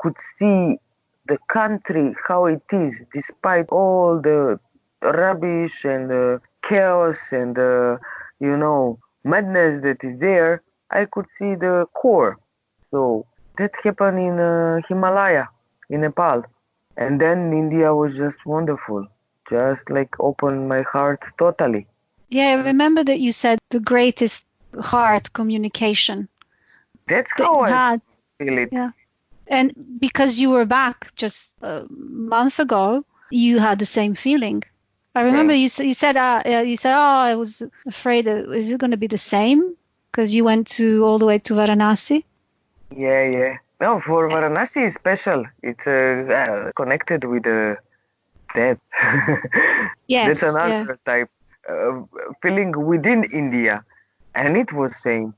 could see the country how it is, despite all the rubbish and chaos and madness that is there. I could see the core. So that happened in Himalaya, in Nepal, and then India was just wonderful, just like opened my heart totally. Yeah, I remember that you said the greatest heart communication That's that how you I had. feel it. Yeah. And because you were back just a month ago, you had the same feeling. I remember Same. you said, oh, I was afraid is it going to be the same? Because you went to all the way to Varanasi. Yeah, yeah. No, for Varanasi is special. It's connected with death. That's Yes, yeah. another type feeling within India, and it was same.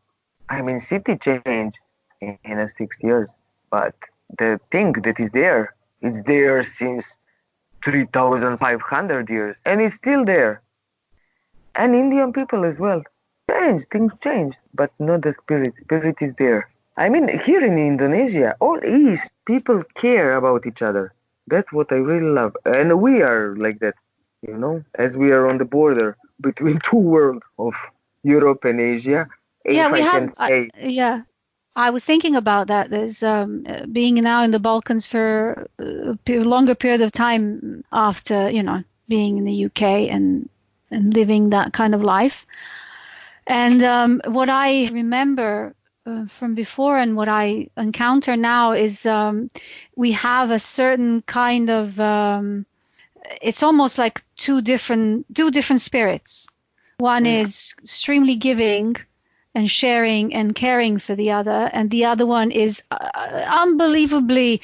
I mean, city changed in 6 years, but the thing that is there, it's there since 3,500 years, and it's still there. And Indian people as well. Things change, but not the spirit. Spirit is there. I mean, here in Indonesia, all East people care about each other. That's what I really love. And we are like that, as we are on the border. between two worlds of Europe and Asia, Yeah, if we I have. can say. Yeah, I was thinking about that. There's being now in the Balkans for a longer period of time after, being in the UK and living that kind of life. And what I remember from before and what I encounter now is we have a certain kind of it's almost like two different spirits. One is extremely giving and sharing and caring for the other, and the other one is unbelievably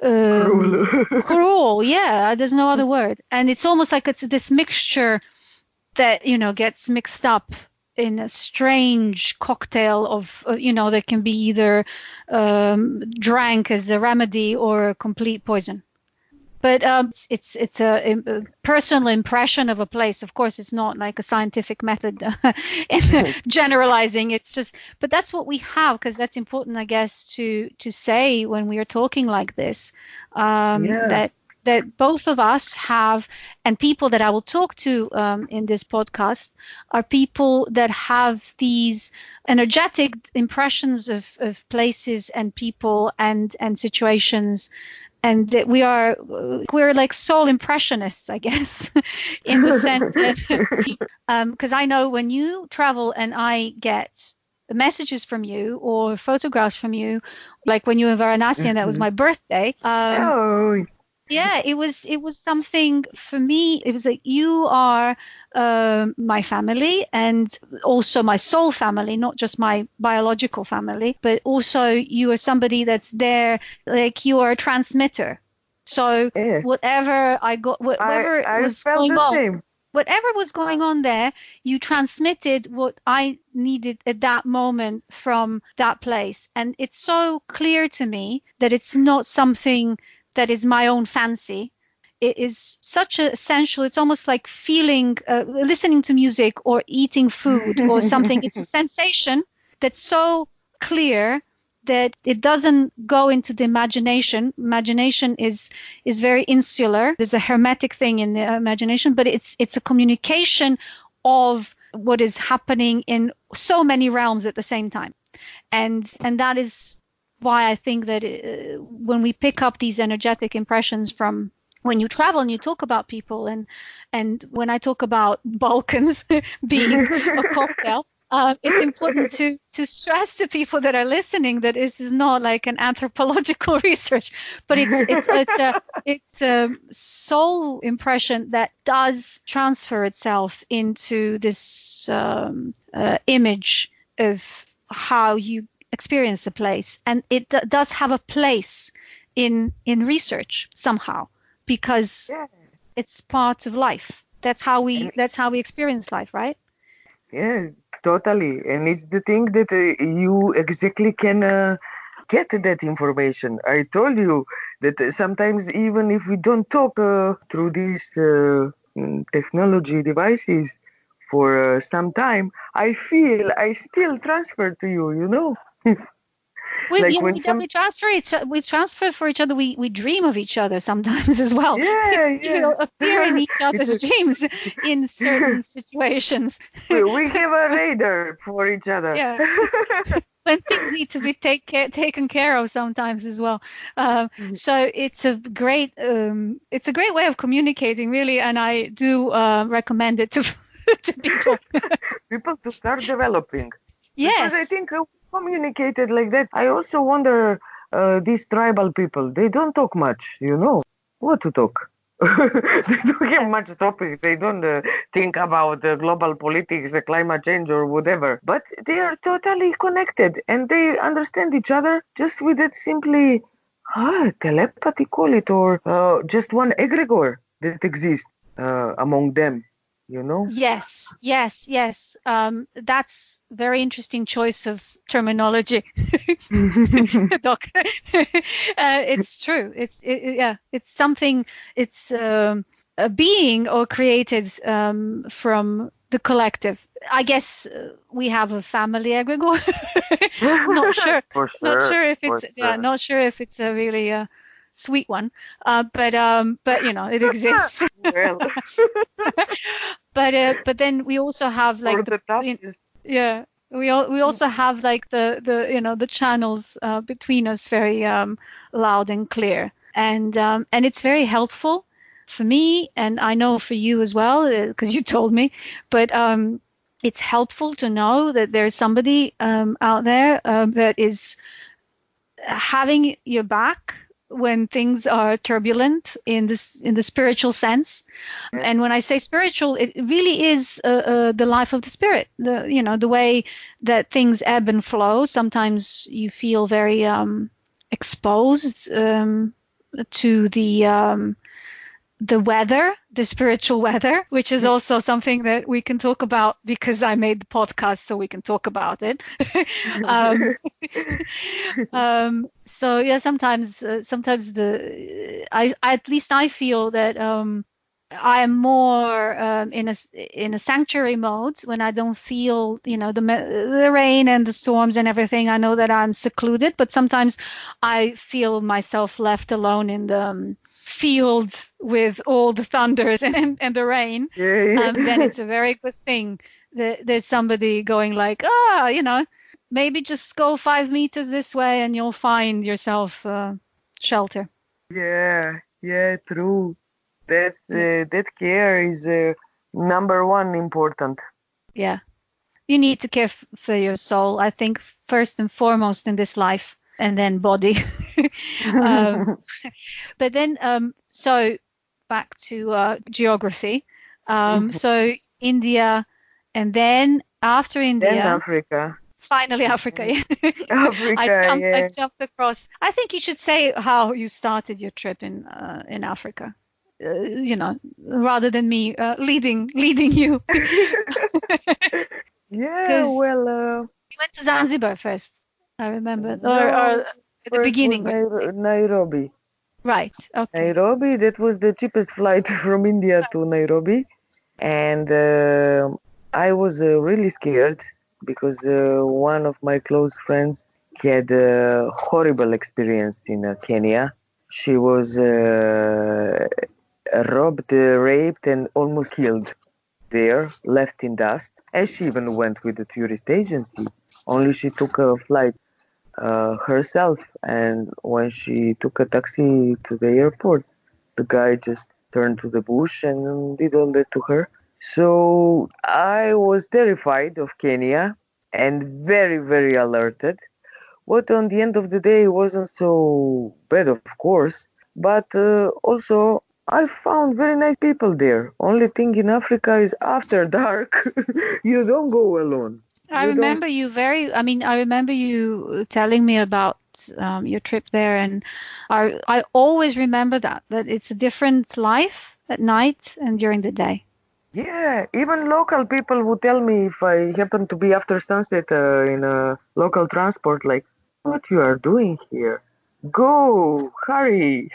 Cruel. cruel. Yeah, there's no other word. And it's almost like it's this mixture that gets mixed up in a strange cocktail of that can be either drank as a remedy or a complete poison. But it's a personal impression of a place. Of course, it's not like a scientific method in generalizing. It's just, but that's what we have, because that's important, I guess, to say when we are talking like this, that both of us have, and people that I will talk to in this podcast are people that have these energetic impressions of places and people and situations. And that we're like soul impressionists, I guess, in the sense that, because I know when you travel and I get messages from you or photographs from you, like when you were in Varanasi and that was my birthday. Yeah, it was something for me. It was like, you are my family and also my soul family, not just my biological family, but also you are somebody that's there, like you are a transmitter. So whatever I got, whatever was going on, whatever was going on there, you transmitted what I needed at that moment from that place. And it's so clear to me that it's not something that is my own fancy. It is such an essential, it's almost like feeling, listening to music or eating food or something. It's a sensation that's so clear that it doesn't go into the imagination. Imagination is very insular. There's a hermetic thing in the imagination, but it's a communication of what is happening in so many realms at the same time. And that is why I think that when we pick up these energetic impressions from when you travel and you talk about people, and when I talk about Balkans being a cocktail, it's important to stress to people that are listening that this is not like an anthropological research, but it's a soul impression that does transfer itself into this image of how you experience a place, and it does have a place in research somehow, because it's part of life. That's how we experience life, right? Yeah, totally. And it's the thing that you exactly can get that information. I told you that sometimes even if we don't talk through these technology devices for some time, I feel I still transfer to you. We transfer for each other. We dream of each other sometimes as well. Appear in each other's dreams in certain situations. We have a radar for each other. Yeah. When things need to be taken care of sometimes as well. So it's a great way of communicating, really, and I do recommend it to people. People to start developing. Yes. Because I think communicated like that. I also wonder, these tribal people, they don't talk much, what to talk. They don't have much topics. They don't think about global politics, climate change or whatever. But they are totally connected and they understand each other just with that simply telepathy, call it, or just one egregore that exists among them. Yes. That's very interesting choice of terminology. Doc. It's true. It's something. It's a being or created from the collective. I guess we have a family egregore. Not sure. For sure. Not sure if it's not sure if it's a really sweet one, but you know, it exists. Well, But then we also have for like the toughest. yeah, we also have like the you know, the channels between us very loud and clear, and it's very helpful for me, and I know for you as well, because you told me. But it's helpful to know that there's somebody out there that is having your back when things are turbulent in the spiritual sense. And when I say spiritual, it really is the life of the spirit, the, you know, the way that things ebb and flow. Sometimes you feel very exposed to the weather, the spiritual weather, which is also something that we can talk about, because I made the podcast so we can talk about it. um, so yeah, sometimes I at least I feel that I am more in a sanctuary mode when I don't feel, you know, the rain and the storms and everything. I know that I'm secluded, but sometimes I feel myself left alone in the fields with all the thunders and the rain. Yeah. Then it's a very good thing that there's somebody going like, you know, maybe just go 5 meters this way and you'll find yourself shelter. Yeah, true. That care is number one important. Yeah. You need to care for your soul, I think, first and foremost in this life, and then body. um, but then, so back to geography. So India, and then after Then India, Africa. finally Africa. Yeah. Africa, I yeah. jumped across. I think you should say how you started your trip in Africa. You know, rather than me leading you. Yeah, Because well, you went to Zanzibar first, I remember, or no, at the first was beginning or something. Nairobi. Right. Okay. Nairobi, that was the cheapest flight from India to Nairobi. And I was really scared because one of my close friends had a horrible experience in Kenya. She was robbed, raped, and almost killed there, left in dust. And she even went with the tourist agency. Only she took a flight herself. And when she took a taxi to the airport, the guy just turned to the bush and did all that to her. So I was terrified of Kenya and very, very alerted. What on the end of the day wasn't so bad, of course, but also I found very nice people there. Only thing in Africa is after dark, you don't go alone. I You don't. remember you I remember you telling me about your trip there, and I always remember that it's a different life at night and during the day. Yeah, even local people would tell me if I happen to be after sunset in a local transport, like, what you are doing here? Go, hurry,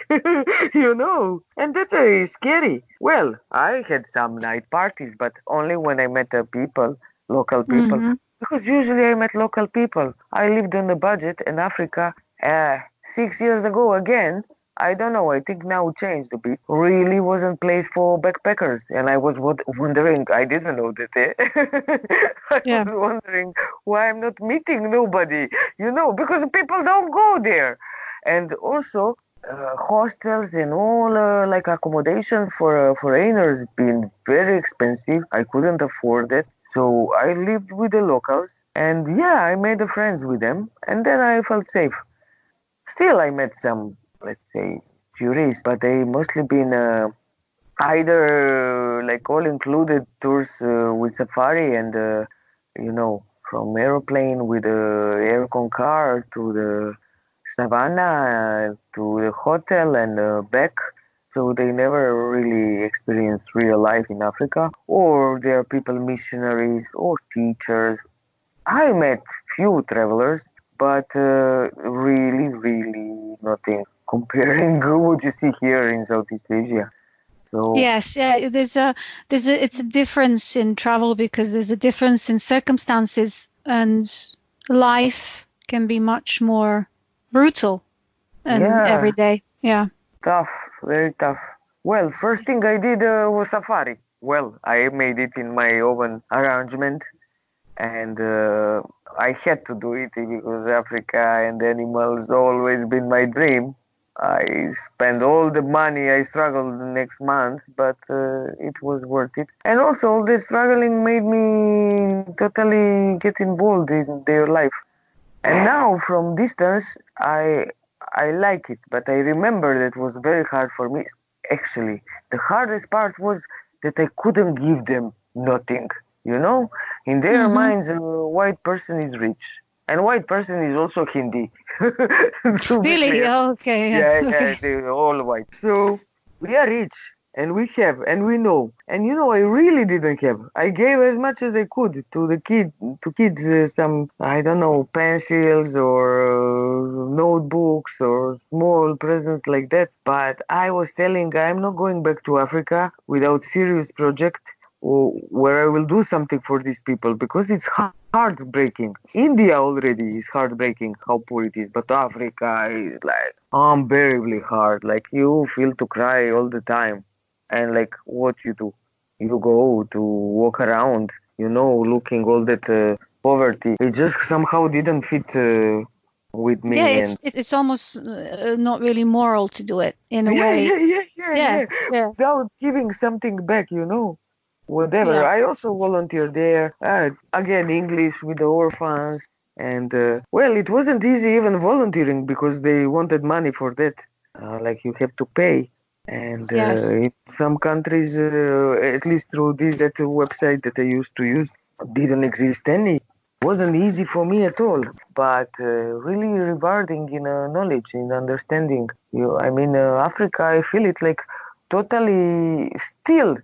you know. And that's scary. Well, I had some night parties, but only when I met people, local people. Hmm. Because usually I met local people. I lived on a budget in Africa 6 years ago again. I don't know. I think now changed a bit. Really wasn't place for backpackers, and I was wondering. I didn't know that. I Yeah. was wondering why I'm not meeting nobody. You know, because people don't go there, and also hostels and all like accommodation for foreigners been very expensive. I couldn't afford it, so I lived with the locals, and yeah, I made friends with them, and then I felt safe. Still, I met some, let's say, tourists, but they mostly been either like all-included tours with safari and, from aeroplane with the aircon car to the savannah to the hotel and back. So they never really experienced real life in Africa. Or there are people, missionaries or teachers. I met few travelers, but really, really nothing comparing what you see here in Southeast Asia. So Yes, yeah, it's a difference in travel because there's a difference in circumstances, and life can be much more brutal and every yeah, day. Yeah. Tough, very tough. Well, first thing I did was safari. Well, I made it in my own arrangement, and I had to do it because Africa and animals always been my dream. I spent all the money I struggled the next month, but it was worth it. And also, all the struggling made me totally get involved in their life. And now, from distance, I like it, but I remember that it was very hard for me. Actually, the hardest part was that I couldn't give them nothing. You know, in their Mm-hmm. minds, a white person is rich, and white person is also Hindi. To be Really? clear. Okay. Yeah. Yeah, yeah, Okay. they're all white. So we are rich, and we have, and we know. And you know, I really didn't have. I gave as much as I could to the kids, some, I don't know, pencils or notebooks or small presents like that. But I was telling, I'm not going back to Africa without serious project where I will do something for these people because it's heartbreaking. India already is heartbreaking how poor it is, but Africa is like unbearably hard. Like you feel to cry all the time, and like what you do, you go to walk around, looking all that poverty. It just somehow didn't fit with Yeah, me, and it's almost not really moral to do it in a yeah, way. yeah, yeah, yeah, Yeah. yeah. Yeah. Without giving something back. Whatever. Yeah. I also volunteered there. Again, English with the orphans. And, well, it wasn't easy even volunteering because they wanted money for that. Like you have to pay. And Yes. in some countries, at least through that website that I used to use, didn't exist any. Wasn't easy for me at all, but really rewarding in knowledge, in understanding. I mean, Africa, I feel it like totally still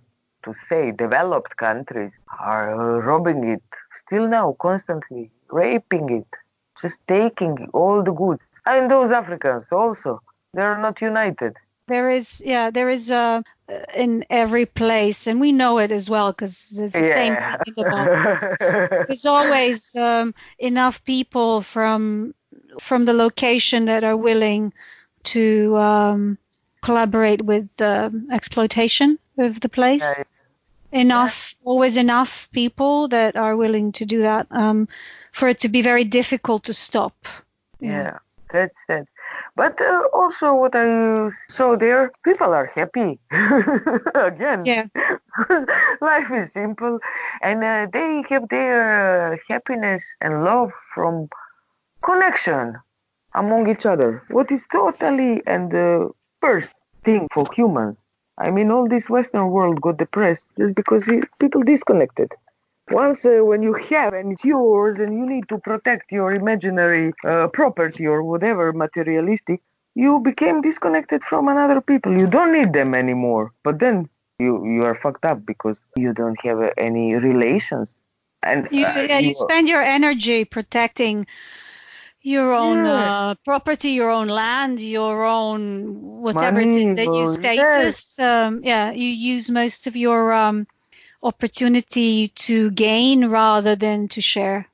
to say developed countries are robbing it still now constantly, raping it, just taking all the goods. And those Africans also, they're not united. There is in every place, and we know it as well because there's the same thing Yeah. in the Balkans. There's always enough people from the location that are willing to collaborate with exploitation of the place. Yeah, yeah, Always enough people that are willing to do that for it to be very difficult to stop. Yeah. yeah, that's that. But also, what I saw there, people are happy again Yeah. because life is simple, and they have their happiness and love from connection among each other. What is totally and the first thing for humans. I mean, all this Western world got depressed just because people disconnected. Once when you have and it's yours and you need to protect your imaginary property or whatever materialistic, you became disconnected from another people. You don't need them anymore. But then you are fucked up because you don't have any relations. And You spend your energy protecting your own yeah, property, your own land, your own whatever it is money, that you yes, status. You use most of your opportunity to gain rather than to share.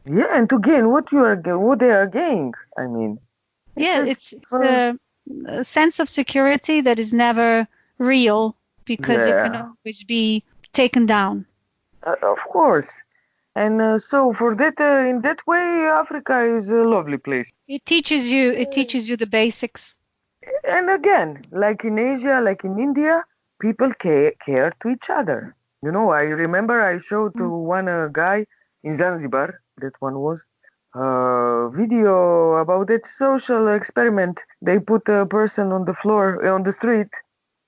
yeah, and to gain what they are gaining. I mean, Yeah, just it's a sense of security that is never real because it can yeah, always be taken down. of course. And so for that, in that way, Africa is a lovely place. It teaches you the basics. And again, like in Asia, like in India, people care to each other. I remember I showed to Mm. one guy in Zanzibar, that one was, video about that social experiment. They put a person on the floor, on the street,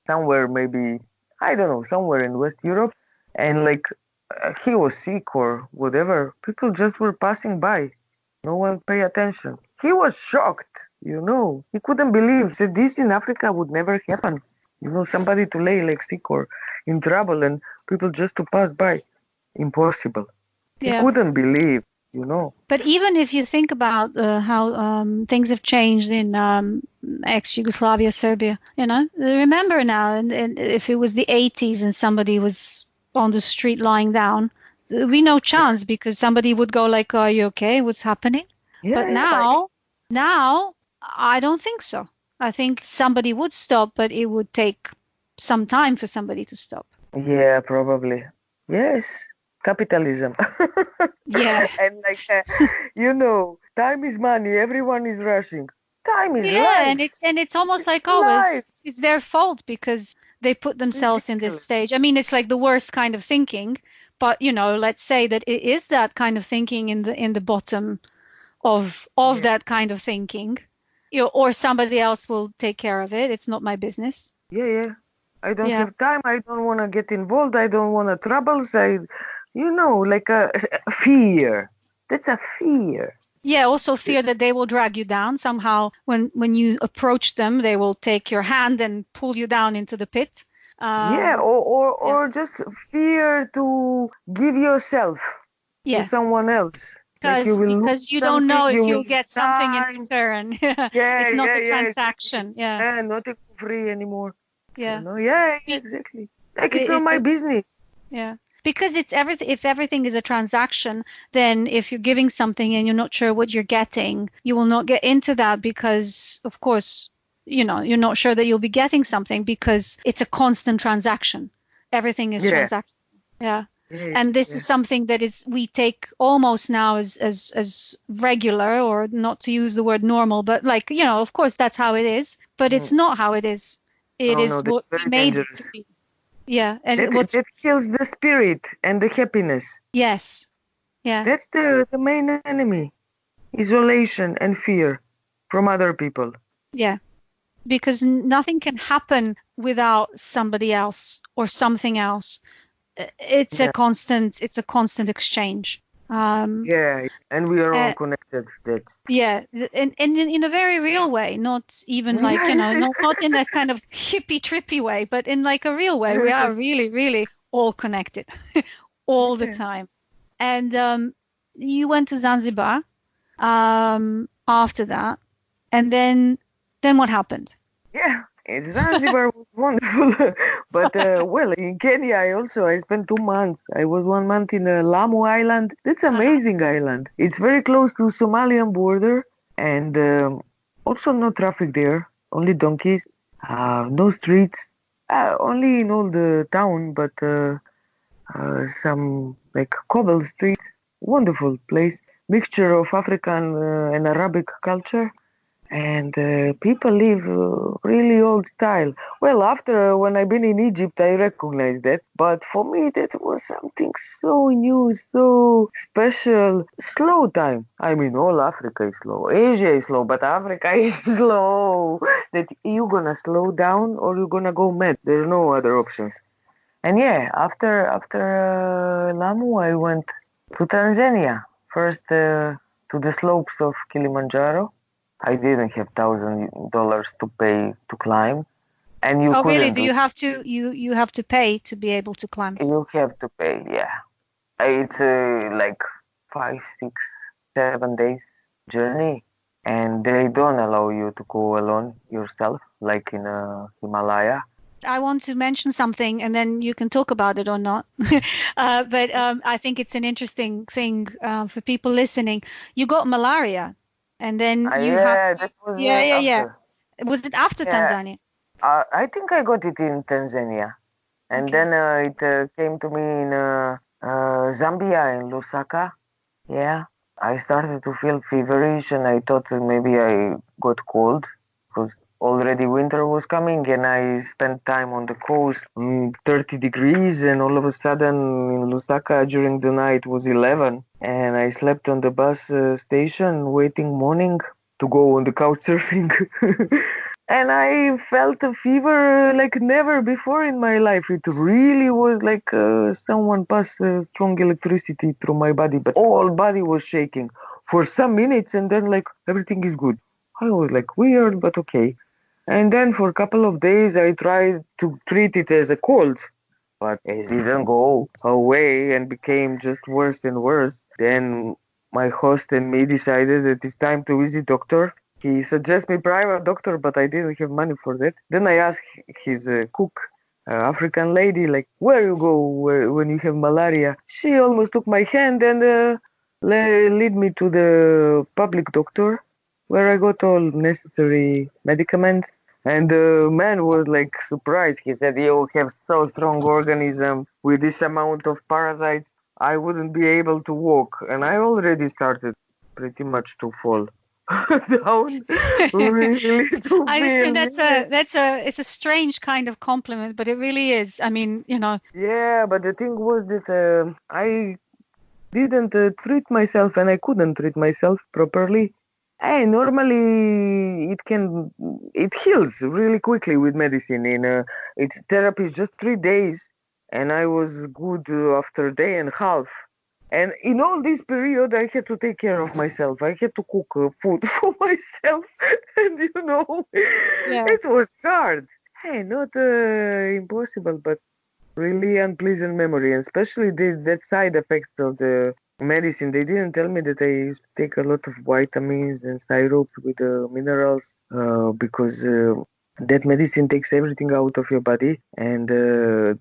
somewhere maybe, I don't know, somewhere in West Europe, and like he was sick or whatever. People just were passing by. No one pay attention. He was shocked. He couldn't believe that this in Africa would never happen. Somebody to lay like sick or in trouble and people just to pass by. Impossible. He Yeah. couldn't believe. But even if you think about how things have changed in ex-Yugoslavia, Serbia, remember now, and if it was the 80s and somebody was on the street lying down, we no chance because somebody would go like, "Are you okay? What's happening?" But Yeah, yeah, now, I don't think so. I think somebody would stop, but it would take some time for somebody to stop. Yeah, probably. Yes, capitalism. Yeah. And like, time is money. Everyone is rushing. Time is Yeah, life. and it's almost like, It's oh, life. it's their fault because they put themselves in this Ridiculous. stage. I mean, it's like the worst kind of thinking, but let's say that it is that kind of thinking in the bottom of Yeah. that kind of thinking. Or somebody else will take care of it. It's not my business. Yeah. I don't Yeah. have time. I don't want to get involved. I don't want to troubles. Like a fear. That's a fear. Yeah, also fear that they will drag you down somehow. When you approach them, they will take your hand and pull you down into the pit. Yeah, or just fear to give yourself to Yeah, someone else. Like you will lose because you don't something, know if you will you'll get something in die. return. Yeah, It's not a exactly. transaction. Yeah, Yeah, nothing free anymore. yeah. Yeah, Be- exactly. Like it's not It's my the business. Yeah, because it's everything. If everything is a transaction, then if you're giving something and you're not sure what you're getting, you will not get into that because, of course, you're not sure that you'll be getting something because it's a constant transaction. Everything is Yeah, transaction. Yeah. yeah, And this yeah. is something that is we take almost now as regular, or not to use the word normal, but like, of course that's how it is, but it's Mm. not how it is. It No, is that's what we very made it to dangerous. be. Yeah. That And what's that kills the spirit and the happiness. yes. Yeah. That's the main enemy. Isolation and fear from other people. Yeah, because nothing can happen without somebody else or something else. Yeah. It's a constant exchange. Um, Yeah, and we are all uh, connected. That's yeah, and in a very real way, not even like, yeah, not in a kind of hippie trippy way, but in like a real way. We are really, really all connected all the yeah, time. And you went to Zanzibar after that, and then what happened? yeah. Zanzibar was wonderful, but well, in Kenya I spent 2 months. I was 1 month in Lamu Island. That's Uh-huh. amazing island. It's very close to Somalian border, and also no traffic there. Only donkeys. No streets. Only in all the town, but some like cobble streets. Wonderful place. Mixture of African and Arabic culture. And people live really old style. Well, after when I've been in Egypt, I recognize that. But for me, that was something so new, so special. Slow time. I mean, all Africa is slow. Asia is slow, but Africa is slow. That you gonna slow down or you gonna go mad. There's no other options. And yeah, after Lamu, I went to Tanzania. First to the slopes of Kilimanjaro. I didn't have $1,000 to pay to climb, and you Oh, really? couldn't Do do. you have to you have to pay to be able to climb? You have to pay. Yeah, it's like 5, 6, 7 days journey, and they don't allow you to go alone yourself, like in Himalaya. I want to mention something, and then you can talk about it or not. But I think it's an interesting thing for people listening. You got malaria, and then you had Yeah, to. that was Yeah, yeah, yeah. after. Was it after Yeah, Tanzania? I think I got it in Tanzania, and Okay. then it came to me in Zambia in Lusaka. Yeah, I started to feel feverish, and I thought that maybe I got cold because already winter was coming, and I spent time on the coast, 30 degrees, and all of a sudden in Lusaka during the night was 11, and I slept on the bus station waiting morning to go on the couch surfing. And I felt a fever like never before in my life. It really was like someone passed strong electricity through my body, but all body was shaking for some minutes, and then like everything is good. I was like weird, but okay. And then for a couple of days, I tried to treat it as a cold, but it didn't go away and became just worse and worse. Then my host and me decided that it's time to visit doctor. He suggests me private doctor, but I didn't have money for that. Then I asked his cook, African lady, like, where you go when you have malaria? She almost took my hand and lead me to the public doctor. where I got all necessary medicaments. And the man was like surprised. He said, "You have so strong organism with this amount of parasites. I wouldn't be able to walk." And I already started pretty much to fall down, really to I assume feel. it's a strange kind of compliment, but it really is. I mean, Yeah, but the thing was that I didn't treat myself, and I couldn't treat myself properly. And normally it heals really quickly with medicine. It's therapy is just 3 days, and I was good after a day and a half. And in all this period, I had to take care of myself. I had to cook food for myself, and yeah. it was hard. Hey, not impossible, but really unpleasant memory, and especially that side effects of the medicine. They didn't tell me that I used to take a lot of vitamins and syrups with minerals because that medicine takes everything out of your body. And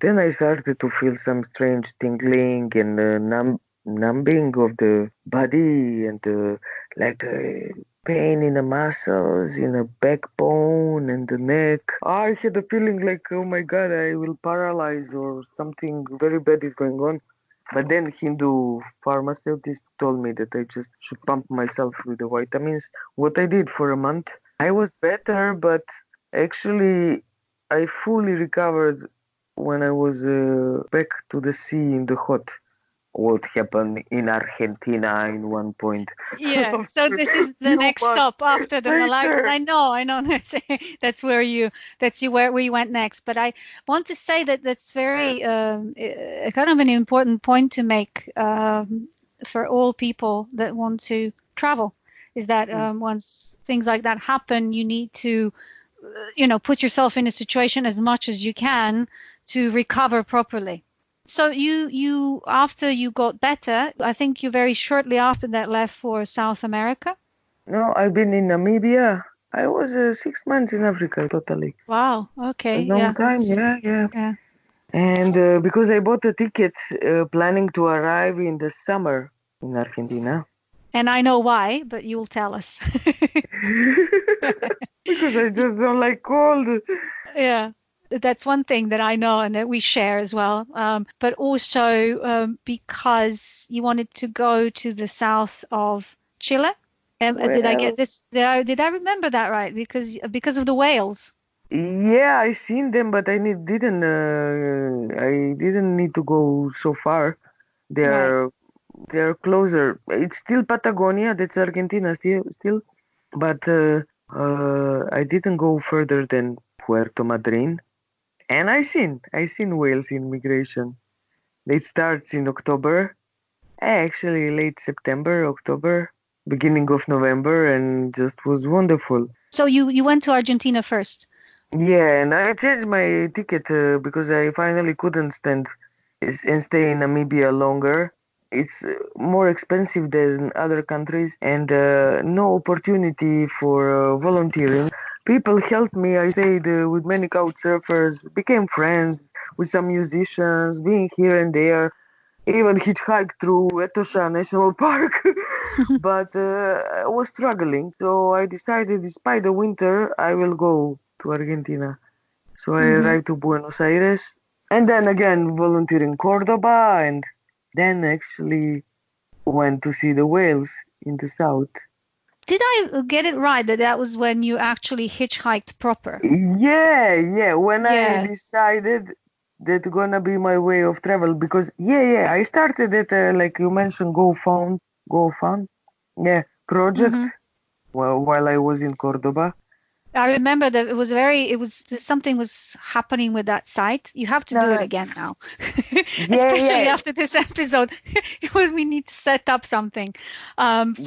then I started to feel some strange tingling and numbing of the body and like pain in the muscles, in the backbone and the neck. I had a feeling like, oh my God, I will paralyze or something very bad is going on. But then Hindu pharmacist told me that I just should pump myself with the vitamins. What I did for a month, I was better, but actually I fully recovered when I was back to the sea in the hot. What happened in Argentina in one point. Yeah. So this is the Few next months stop after the Himalaya, because later. I know where you went next. But I want to say that that's very kind of an important point to make for all people that want to travel, is that once things like that happen, you need to put yourself in a situation as much as you can to recover properly. So you after you got better, I think you very shortly after that left for South America. No, I've been in Namibia. I was 6 months in Africa totally. Wow. A Okay. long Yeah. time, yeah, yeah. Yeah. And because I bought a ticket planning to arrive in the summer in Argentina. And I know why, but you'll tell us. Because I just don't like cold. Yeah. That's one thing that I know and that we share as well. But also because you wanted to go to the south of Chile. Did I get Well, this? Did I remember that right? Because of the whales. yeah, I seen them, but I didn't need to go so far. Right. They're they're closer. It's still Patagonia, that's Argentina still, but I didn't go further than Puerto Madryn. And I seen whales in migration. It starts in October, actually late September, October, beginning of November, and just was wonderful. So you went to Argentina first. Yeah, and I changed my ticket because I finally couldn't stand and stay in Namibia longer. It's more expensive than other countries and no opportunity for volunteering. People helped me. I stayed with many couch surfers, became friends with some musicians, being here and there, even hitchhiked through Etosha National Park. But I was struggling, so I decided, despite the winter, I will go to Argentina. So I Hmm. arrived to Buenos Aires, and then again volunteered in Cordoba, and then actually went to see the whales in the south. Did I get it right that that was when you actually hitchhiked proper? Yeah, yeah. When I Yeah. decided that gonna be my way of travel, because yeah, I started it like you mentioned, GoFund, yeah, project. Hmm. Well, while I was in Cordoba. I remember that something was happening with that site. You have to do it No, again now, especially yeah, after this episode. We need to set up something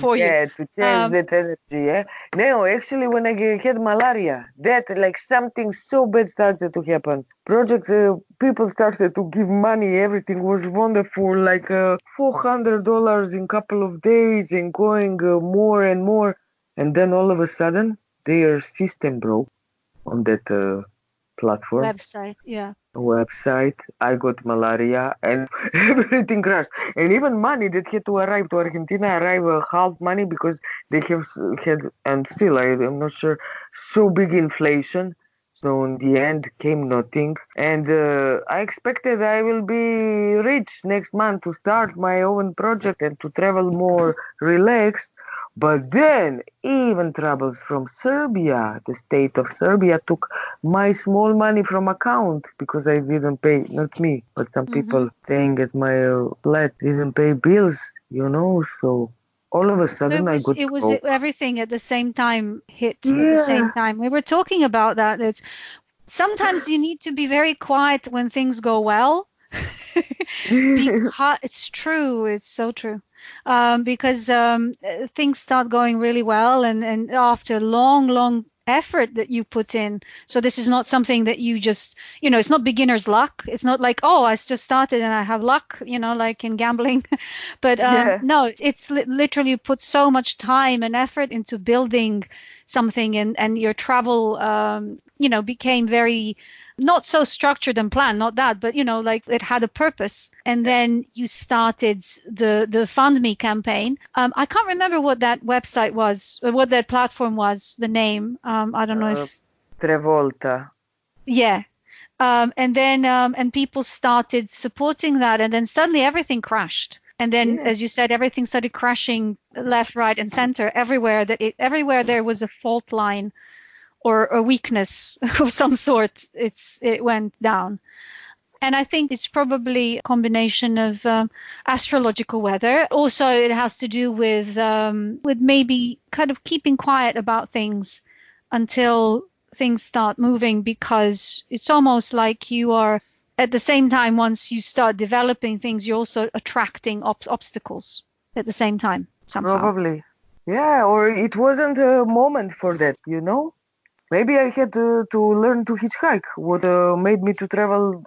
for you. yeah, to change Um, that energy, yeah. No, actually, when I had malaria, that like something so bad started to happen. Project people started to give money. Everything was wonderful, like $400 in couple of days, and going more and more. And then all of a sudden, their system broke on that platform. Website, yeah. website. I got malaria and everything crashed. And even money that had to arrive to Argentina arrived half money because they have had, and still I'm not sure, so big inflation. So in the end came nothing. And I expected I will be rich next month to start my own project and to travel more relaxed. But then even troubles from Serbia, the state of Serbia took my small money from account because I didn't pay, not me, but some people staying at my flat didn't pay bills. So all of a So sudden I got it was broke. everything at the same time hit at the same Yeah. time. We were talking about that. It's sometimes you need to be very quiet when things go well. Because it's true, it's so true. Because things start going really well, and after long effort that you put in. So this is not something that you just, it's not beginner's luck. It's not like, oh, I just started and I have luck, like in gambling. But Yeah. no, it's literally you put so much time and effort into building something, and your travel, became very not so structured and planned, not that, but like it had a purpose. And then you started the Fund Me campaign. I can't remember what that website was, what that platform was, the name. I don't know if, Travolta. yeah. And then and people started supporting that, and then suddenly everything crashed. And then, Yeah. as you said, everything started crashing left, right, and center everywhere. Everywhere there was a fault line or a weakness of some sort, it went down. And I think it's probably a combination of astrological weather. Also, it has to do with maybe kind of keeping quiet about things until things start moving, because it's almost like you are at the same time, once you start developing things, you're also attracting obstacles at the same time somehow. Probably. Yeah, or it wasn't a moment for that. Maybe I had to learn to hitchhike, what made me to travel in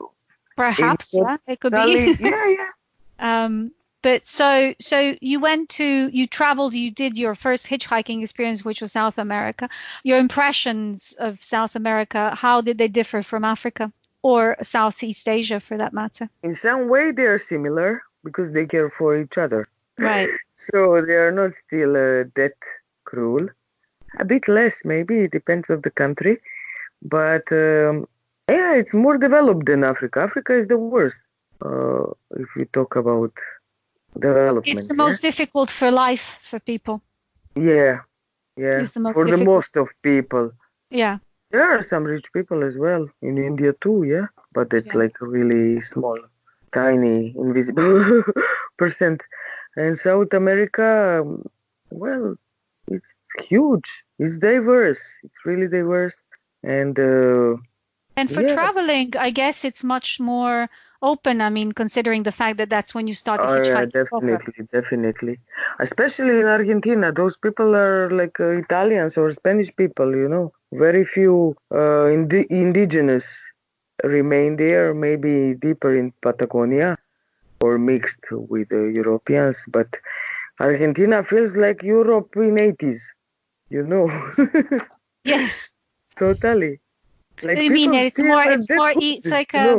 Perhaps, yeah, it could totally. be. Yeah, yeah. But so you traveled, you did your first hitchhiking experience, which was South America. Your impressions of South America, how did they differ from Africa or Southeast Asia for that matter? In some way, they are similar because they care for each other. Right. So they are not still that cruel. A bit less, maybe. It depends on the country. But yeah, it's more developed than Africa. Africa is the worst if we talk about It's development. the Yeah, most difficult for life for people. yeah, yeah. It's the most For the difficult. most of people. Yeah. There are some rich people as well in India too, yeah, but it's Yeah. like really small, tiny, invisible percent. And South America, well, it's huge. It's diverse. It's really diverse. And And for yeah, traveling, I guess it's much more open. I mean, considering the fact that that's when you started hitchhiking over. definitely, definitely. Especially in Argentina, those people are like Italians or Spanish people. Very few indigenous remain there, maybe deeper in Patagonia or mixed with Europeans. But Argentina feels like Europe in 80s, you know. Yes. Totally. Like I mean, people it's still more, are it's that more, good, it's like a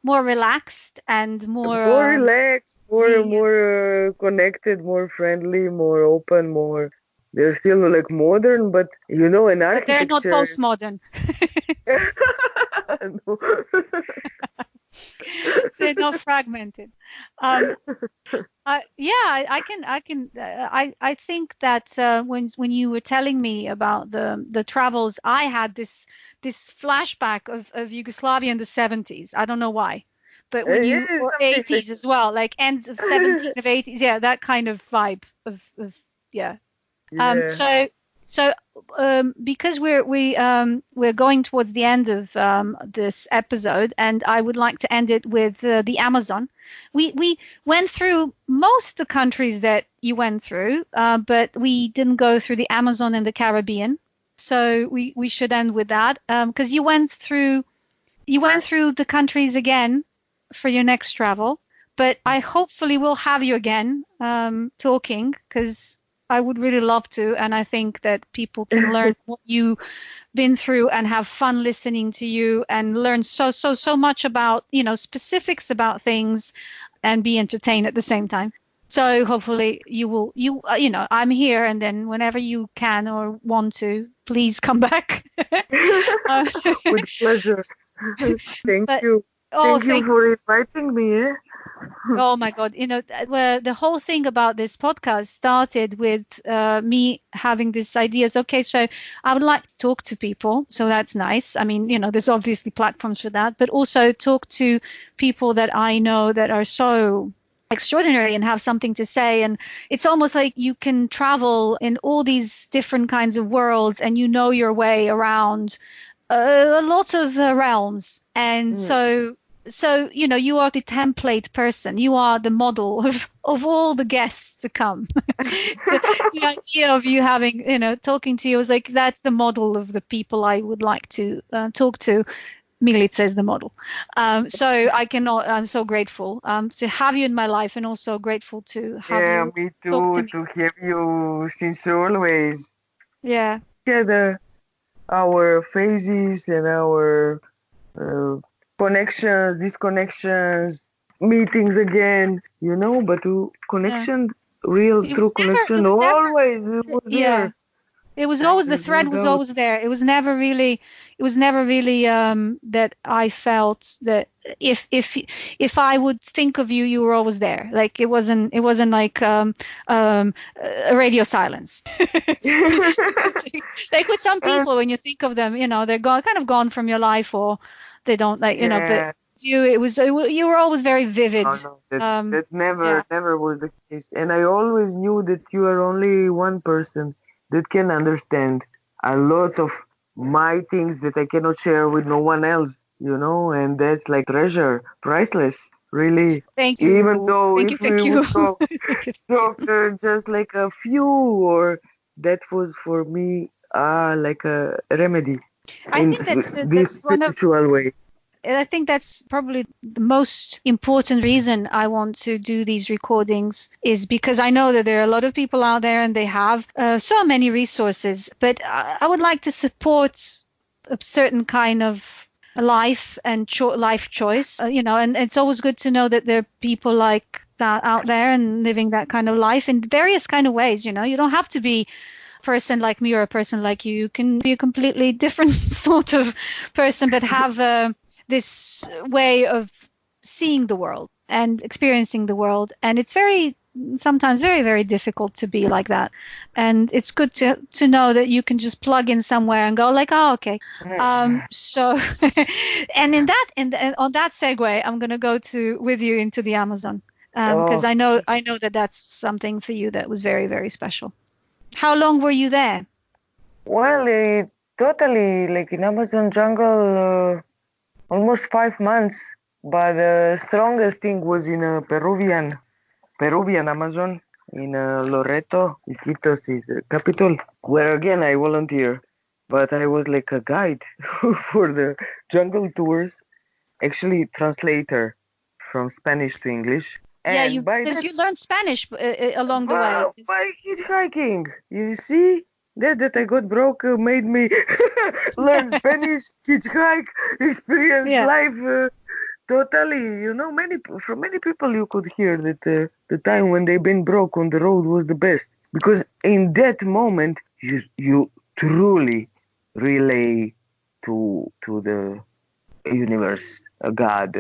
more relaxed and more more relaxed, more easy. more connected, more friendly, more open, more. They're still like modern, but in But they're not architecture. postmodern. No. They're not fragmented. Um, yeah, I think that when you were telling me about the travels, I had this flashback of Yugoslavia in the 70s. I don't know why, but when It you is or something 80s as well, like ends of 70s of 80s, yeah, that kind of vibe of yeah. yeah. So because we're going towards the end of this episode, and I would like to end it with the Amazon. We went through most of the countries that you went through, but we didn't go through the Amazon and the Caribbean. So we should end with that, because you went through the countries again for your next travel. But I hopefully will have you again talking, because I would really love to, and I think that people can learn what you been through and have fun listening to you and learn so much about, specifics about things and be entertained at the same time. So hopefully I'm here, and then whenever you can or want to, please come back. With pleasure. Thank you. Thank you for inviting me. Oh my God. The whole thing about this podcast started with me having this idea. Okay, so I would like to talk to people. So that's nice. I mean, there's obviously platforms for that, but also talk to people that I know that are so extraordinary and have something to say. And it's almost like you can travel in all these different kinds of worlds, and you know your way around a lot of realms. And so you are the template person. You are the model of all the guests to come. The idea of you having, talking to you was like, that's the model of the people I would like to talk to. Milica is the model. So I'm so grateful to have you in my life, and also grateful to have you. Yeah, me too, to have you since always. Yeah. Together, our phases and our connections, disconnections, meetings again, but connection, real, true connection, always was there. It was always, the thread was always there. It was never really that I felt that if I would think of you, you were always there. Like it wasn't like a radio silence. Like with some people, when you think of them, they're kind of gone from your life, or they don't but you were always very vivid. That never was the case. And I always knew that you are only one person that can understand a lot of my things that I cannot share with no one else, and that's like treasure, priceless, really. Thank you. Even though we would talk just like a few, or that was for me like a remedy. I think that's spiritual way. I think that's probably the most important reason I want to do these recordings, is because I know that there are a lot of people out there and they have so many resources, but I would like to support a certain kind of life and life choice, and it's always good to know that there are people like that out there and living that kind of life in various kind of ways. You don't have to be a person like me or a person like you. You can be a completely different sort of person, but have this way of seeing the world and experiencing the world. And it's sometimes very, very difficult to be like that. And it's good to know that you can just plug in somewhere and go like, oh, okay. So, and on that segue, I'm going to go with you into the Amazon, because I know that that's something for you that was very, very special. How long were you there? Well, totally, like in Amazon jungle, almost 5 months, but the strongest thing was in Peruvian Amazon, in Loreto. Iquitos is the capital, where again I volunteer, but I was like a guide for the jungle tours, actually translator from Spanish to English. And because you learned Spanish along the way. By hitchhiking, you see? That I got broke made me learn Spanish, hitchhike, experience life totally. From many people you could hear that the time when they've been broke on the road was the best, because in that moment you truly relay to the universe, a God,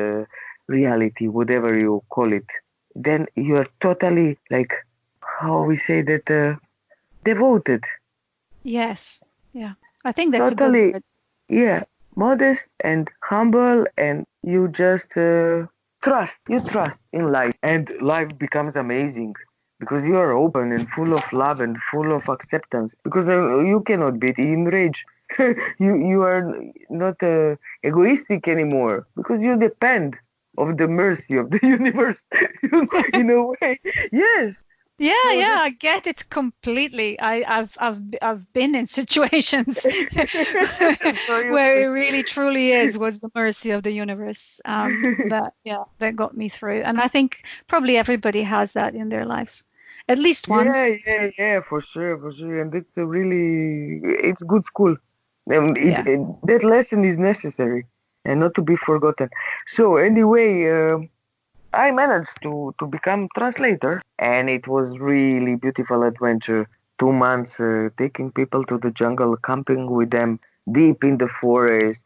reality, whatever you call it. Then you are totally like, how we say that, devoted. Yes. Yeah. I think that's totally, a good word. Yeah. Modest and humble, and you just trust. You trust in life, and life becomes amazing because you are open and full of love and full of acceptance. Because you cannot be in rage. you are not egoistic anymore, because you depend of the mercy of the universe in a way. Yes. Yeah, I get it completely. I've been in situations where it really truly was the mercy of the universe that got me through. And I think probably everybody has that in their lives, at least once. Yeah, for sure. And it's it's good school. Yeah. That lesson is necessary and not to be forgotten. So anyway, I managed to become translator, and it was really beautiful adventure. 2 months taking people to the jungle, camping with them deep in the forest,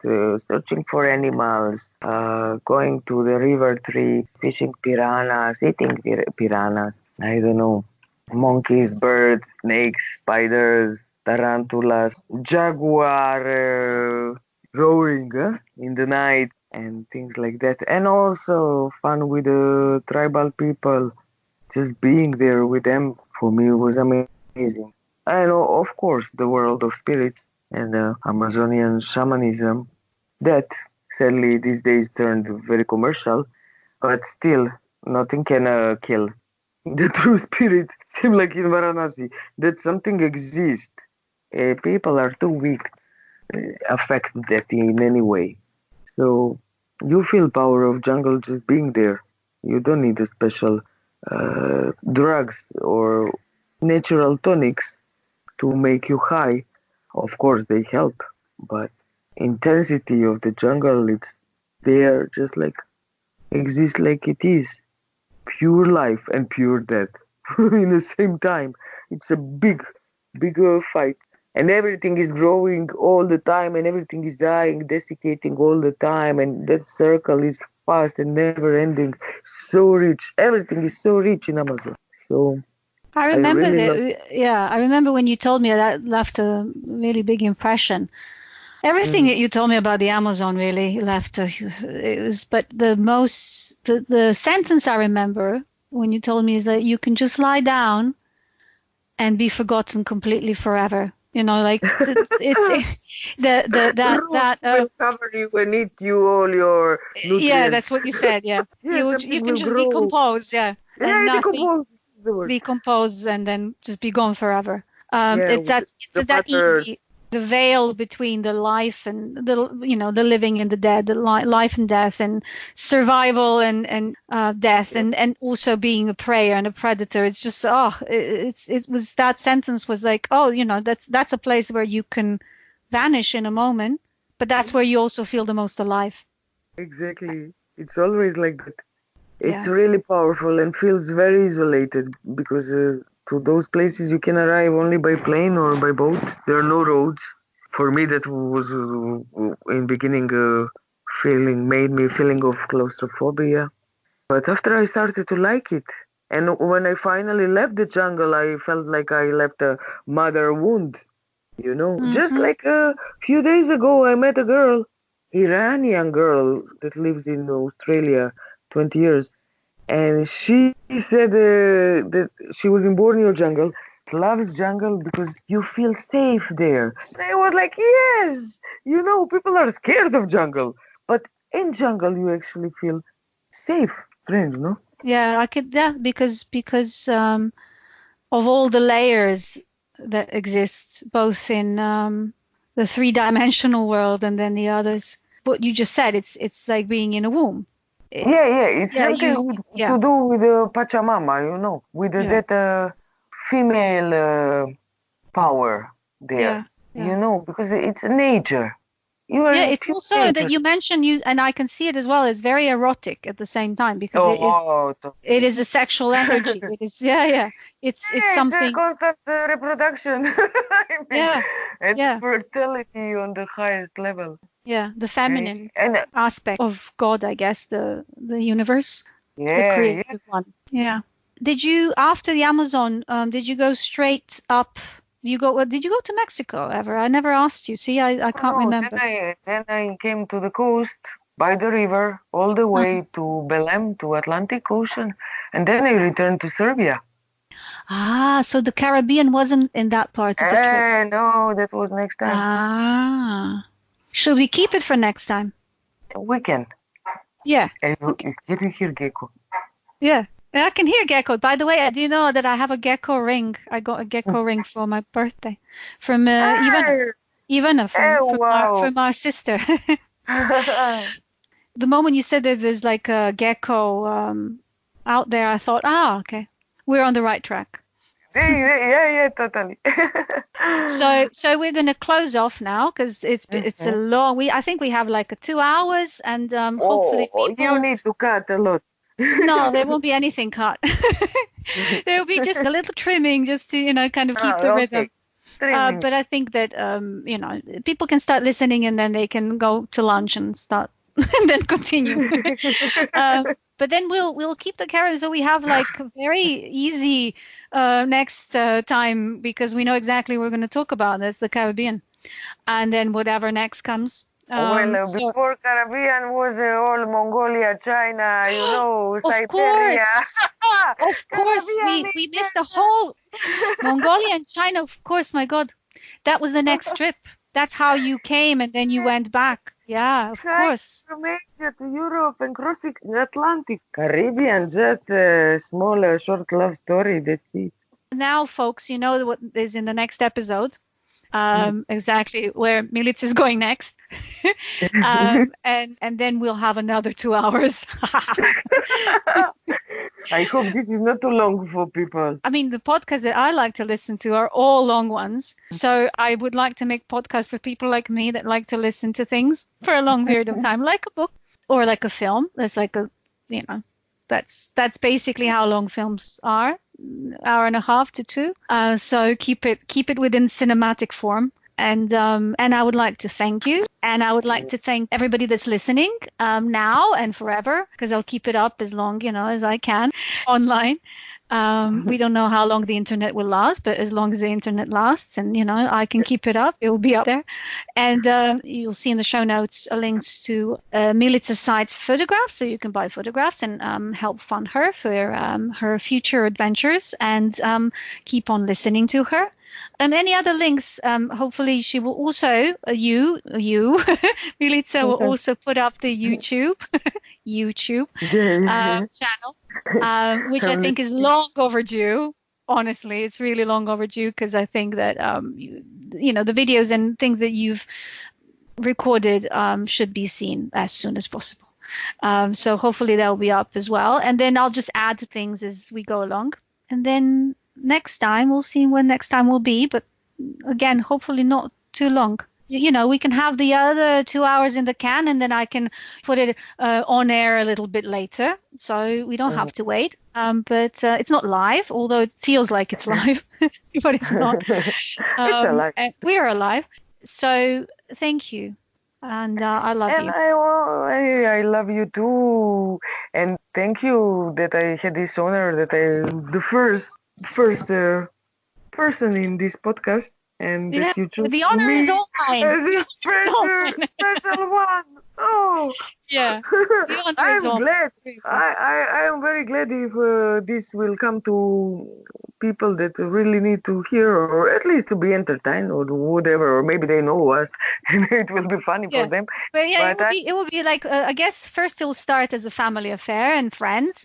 searching for animals, going to the river trips, fishing piranhas, eating piranhas. I don't know, monkeys, birds, snakes, spiders, tarantulas, jaguar roaring in the night and things like that. And also fun with the tribal people. Just being there with them for me was amazing. And of course, the world of spirits and Amazonian shamanism that sadly these days turned very commercial, but still nothing can kill the true spirit. Same like in Varanasi, that something exists. People are too weak affect that in any way. So you feel power of jungle just being there. You don't need a special drugs or natural tonics to make you high. Of course they help, but intensity of the jungle, it's there just like exists like it is. Pure life and pure death in the same time. It's a big fight. And everything is growing all the time and everything is dying, desiccating all the time. And that circle is fast and never ending. So rich. Everything is so rich in Amazon. So I I remember really love that. Yeah, I remember when you told me that left a really big impression. Everything mm, that you told me about the Amazon really left a, it was, but the sentence I remember when you told me is that you can just lie down and be forgotten completely forever. You know, like it's the roots that will cover you and eat you all your yeah, nutrients. that's what you said. Yeah, Yeah, you something can will just grow. decompose. Yeah, and Yeah, nothing decompose is the word. decompose and then just be gone forever. Yeah, It's with the that butter. easy. The veil between the life and the living and the dead, the life and death, and survival and death, and also being a prey and a predator. It's just it was that sentence was like, oh, that's a place where you can vanish in a moment, but that's where you also feel the most alive. Exactly. It's always like that. It's Yeah. really powerful and feels very isolated because to those places you can arrive only by plane or by boat. There are no roads. For me, that was in beginning feeling made me feeling of claustrophobia. But after I started to like it, and when I finally left the jungle, I felt like I left a mother wound. Just Hmm. like a few days ago, I met a girl, Iranian girl that lives in Australia 20 years, and she said that she was in Borneo jungle, loves jungle because you feel safe there. And I was like, yes, people are scared of jungle, but in jungle you actually feel safe. Strange, no? Yeah, I could, yeah, because of all the layers that exist, both in the three-dimensional world and then the others. What you just said, it's like being in a womb. Yeah, yeah, it's Yeah, something yeah, to do with Pachamama, with yeah, that female power there, yeah, yeah. because it's nature. You are Yeah, in it's pure also that nature. you mentioned you, and I can see it as well as very erotic at the same time because Oh, it totally. is a sexual energy. It is, yeah, yeah. It's Yeah, it's a something, constant reproduction. I mean, yeah, and yeah, fertility on the highest level. yeah. The And, feminine and aspect of God, I guess, the universe, the yeah, yeah. creative one. Yeah. Did you after the Amazon? Did you go straight up? Did you go to Mexico ever? I never asked you. See, I Oh can't no, then remember. I came to the coast by the river all the Uh-huh. way to Belém to Atlantic Ocean, and then I returned to Serbia. Ah, so the Caribbean wasn't in that part of the trip. No, that was next time. Ah, should we keep it for next time? Weekend. Yeah. And Okay. did you hear Gecko? Yeah. Yeah, I can hear gecko. By the way, I do know that I have a gecko ring. I got a gecko ring for my birthday from Ivana. Hey, Ivana hey, from wow. our sister. The moment you said that there's like a gecko out there, I thought, okay, we're on the right track. Yeah, totally. So we're going to close off now because it's a long. I think we have like 2 hours, and hopefully you people. need to cut a lot. No, there won't be anything cut. There will be just a little trimming, just to kind of keep the rhythm. But I think that people can start listening, and then they can go to lunch and start, and then continue. But then we'll keep the carrot, so we have like very easy next time, because we know exactly what we're going to talk about. That's the Caribbean, and then whatever next comes. Before Caribbean was all Mongolia, China, Of Siberia. Of course, we missed the whole Mongolia and China. Of course, my God, that was the next trip. That's how you came, and then you went back. Yeah, of course. From Asia to Europe and crossing the Atlantic. Caribbean, just a small, short love story. That's it. Now, folks, you know what is in the next episode. Exactly where Milica is going next. And then we'll have another 2 hours. I hope this is not too long for people. I mean, the podcasts that I like to listen to are all long ones. So I would like to make podcasts for people like me that like to listen to things for a long period of time, like a book or like a film. That's like that's basically how long films are, hour and a half to 2. So keep it within cinematic form. And I would like to thank you, and I would like to thank everybody that's listening now and forever, because I'll keep it up as long as I can online. We don't know how long the internet will last, but as long as the internet lasts, and I can keep it up, it will be up there. And you'll see in the show notes links to Milica's site's photographs, so you can buy photographs and help fund her for her future adventures, and keep on listening to her. And any other links, hopefully she will also, Milica will also put up the YouTube channel, which I think is long overdue. Honestly, it's really long overdue, because I think that, the videos and things that you've recorded should be seen as soon as possible. So hopefully that will be up as well. And then I'll just add things as we go along. And then next time, we'll see when next time will be, but again, hopefully not too long. We can have the other 2 hours in the can, and then I can put it on air a little bit later, so we don't have to wait. But it's not live, although it feels like it's live, but it's not. It's alive. We are alive. So thank you, and I love you. And I love you too, and thank you that I had this honor that I'm the first person in this podcast, and that you chose the honor me is all mine. as a special one. Oh, yeah. The honor is all glad. I am very glad if this will come to people that really need to hear, or at least to be entertained, or whatever, or maybe they know us and it will be funny for them. But yeah, it will be like, I guess first it will start as a family affair and friends,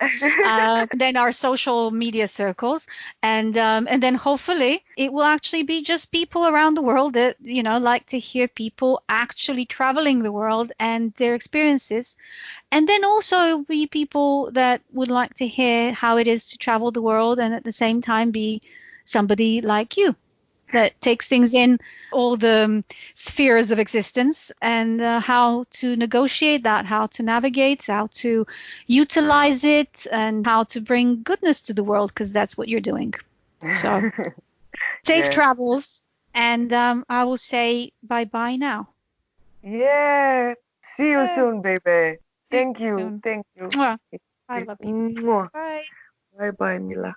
then our social media circles, and then hopefully it will actually be just people around the world that like to hear people actually traveling the world and their experiences. And then also be people that would like to hear how it is to travel the world, and at the same time be somebody like you that takes things in, all the spheres of existence, and how to negotiate that, how to navigate, how to utilize it, and how to bring goodness to the world, because that's what you're doing. So safe travels, and I will say bye-bye now. Yeah. See you soon, baby. Thank you. Soon. Thank you. Mwah. I love you. Mwah. Bye. Bye-bye, Mila.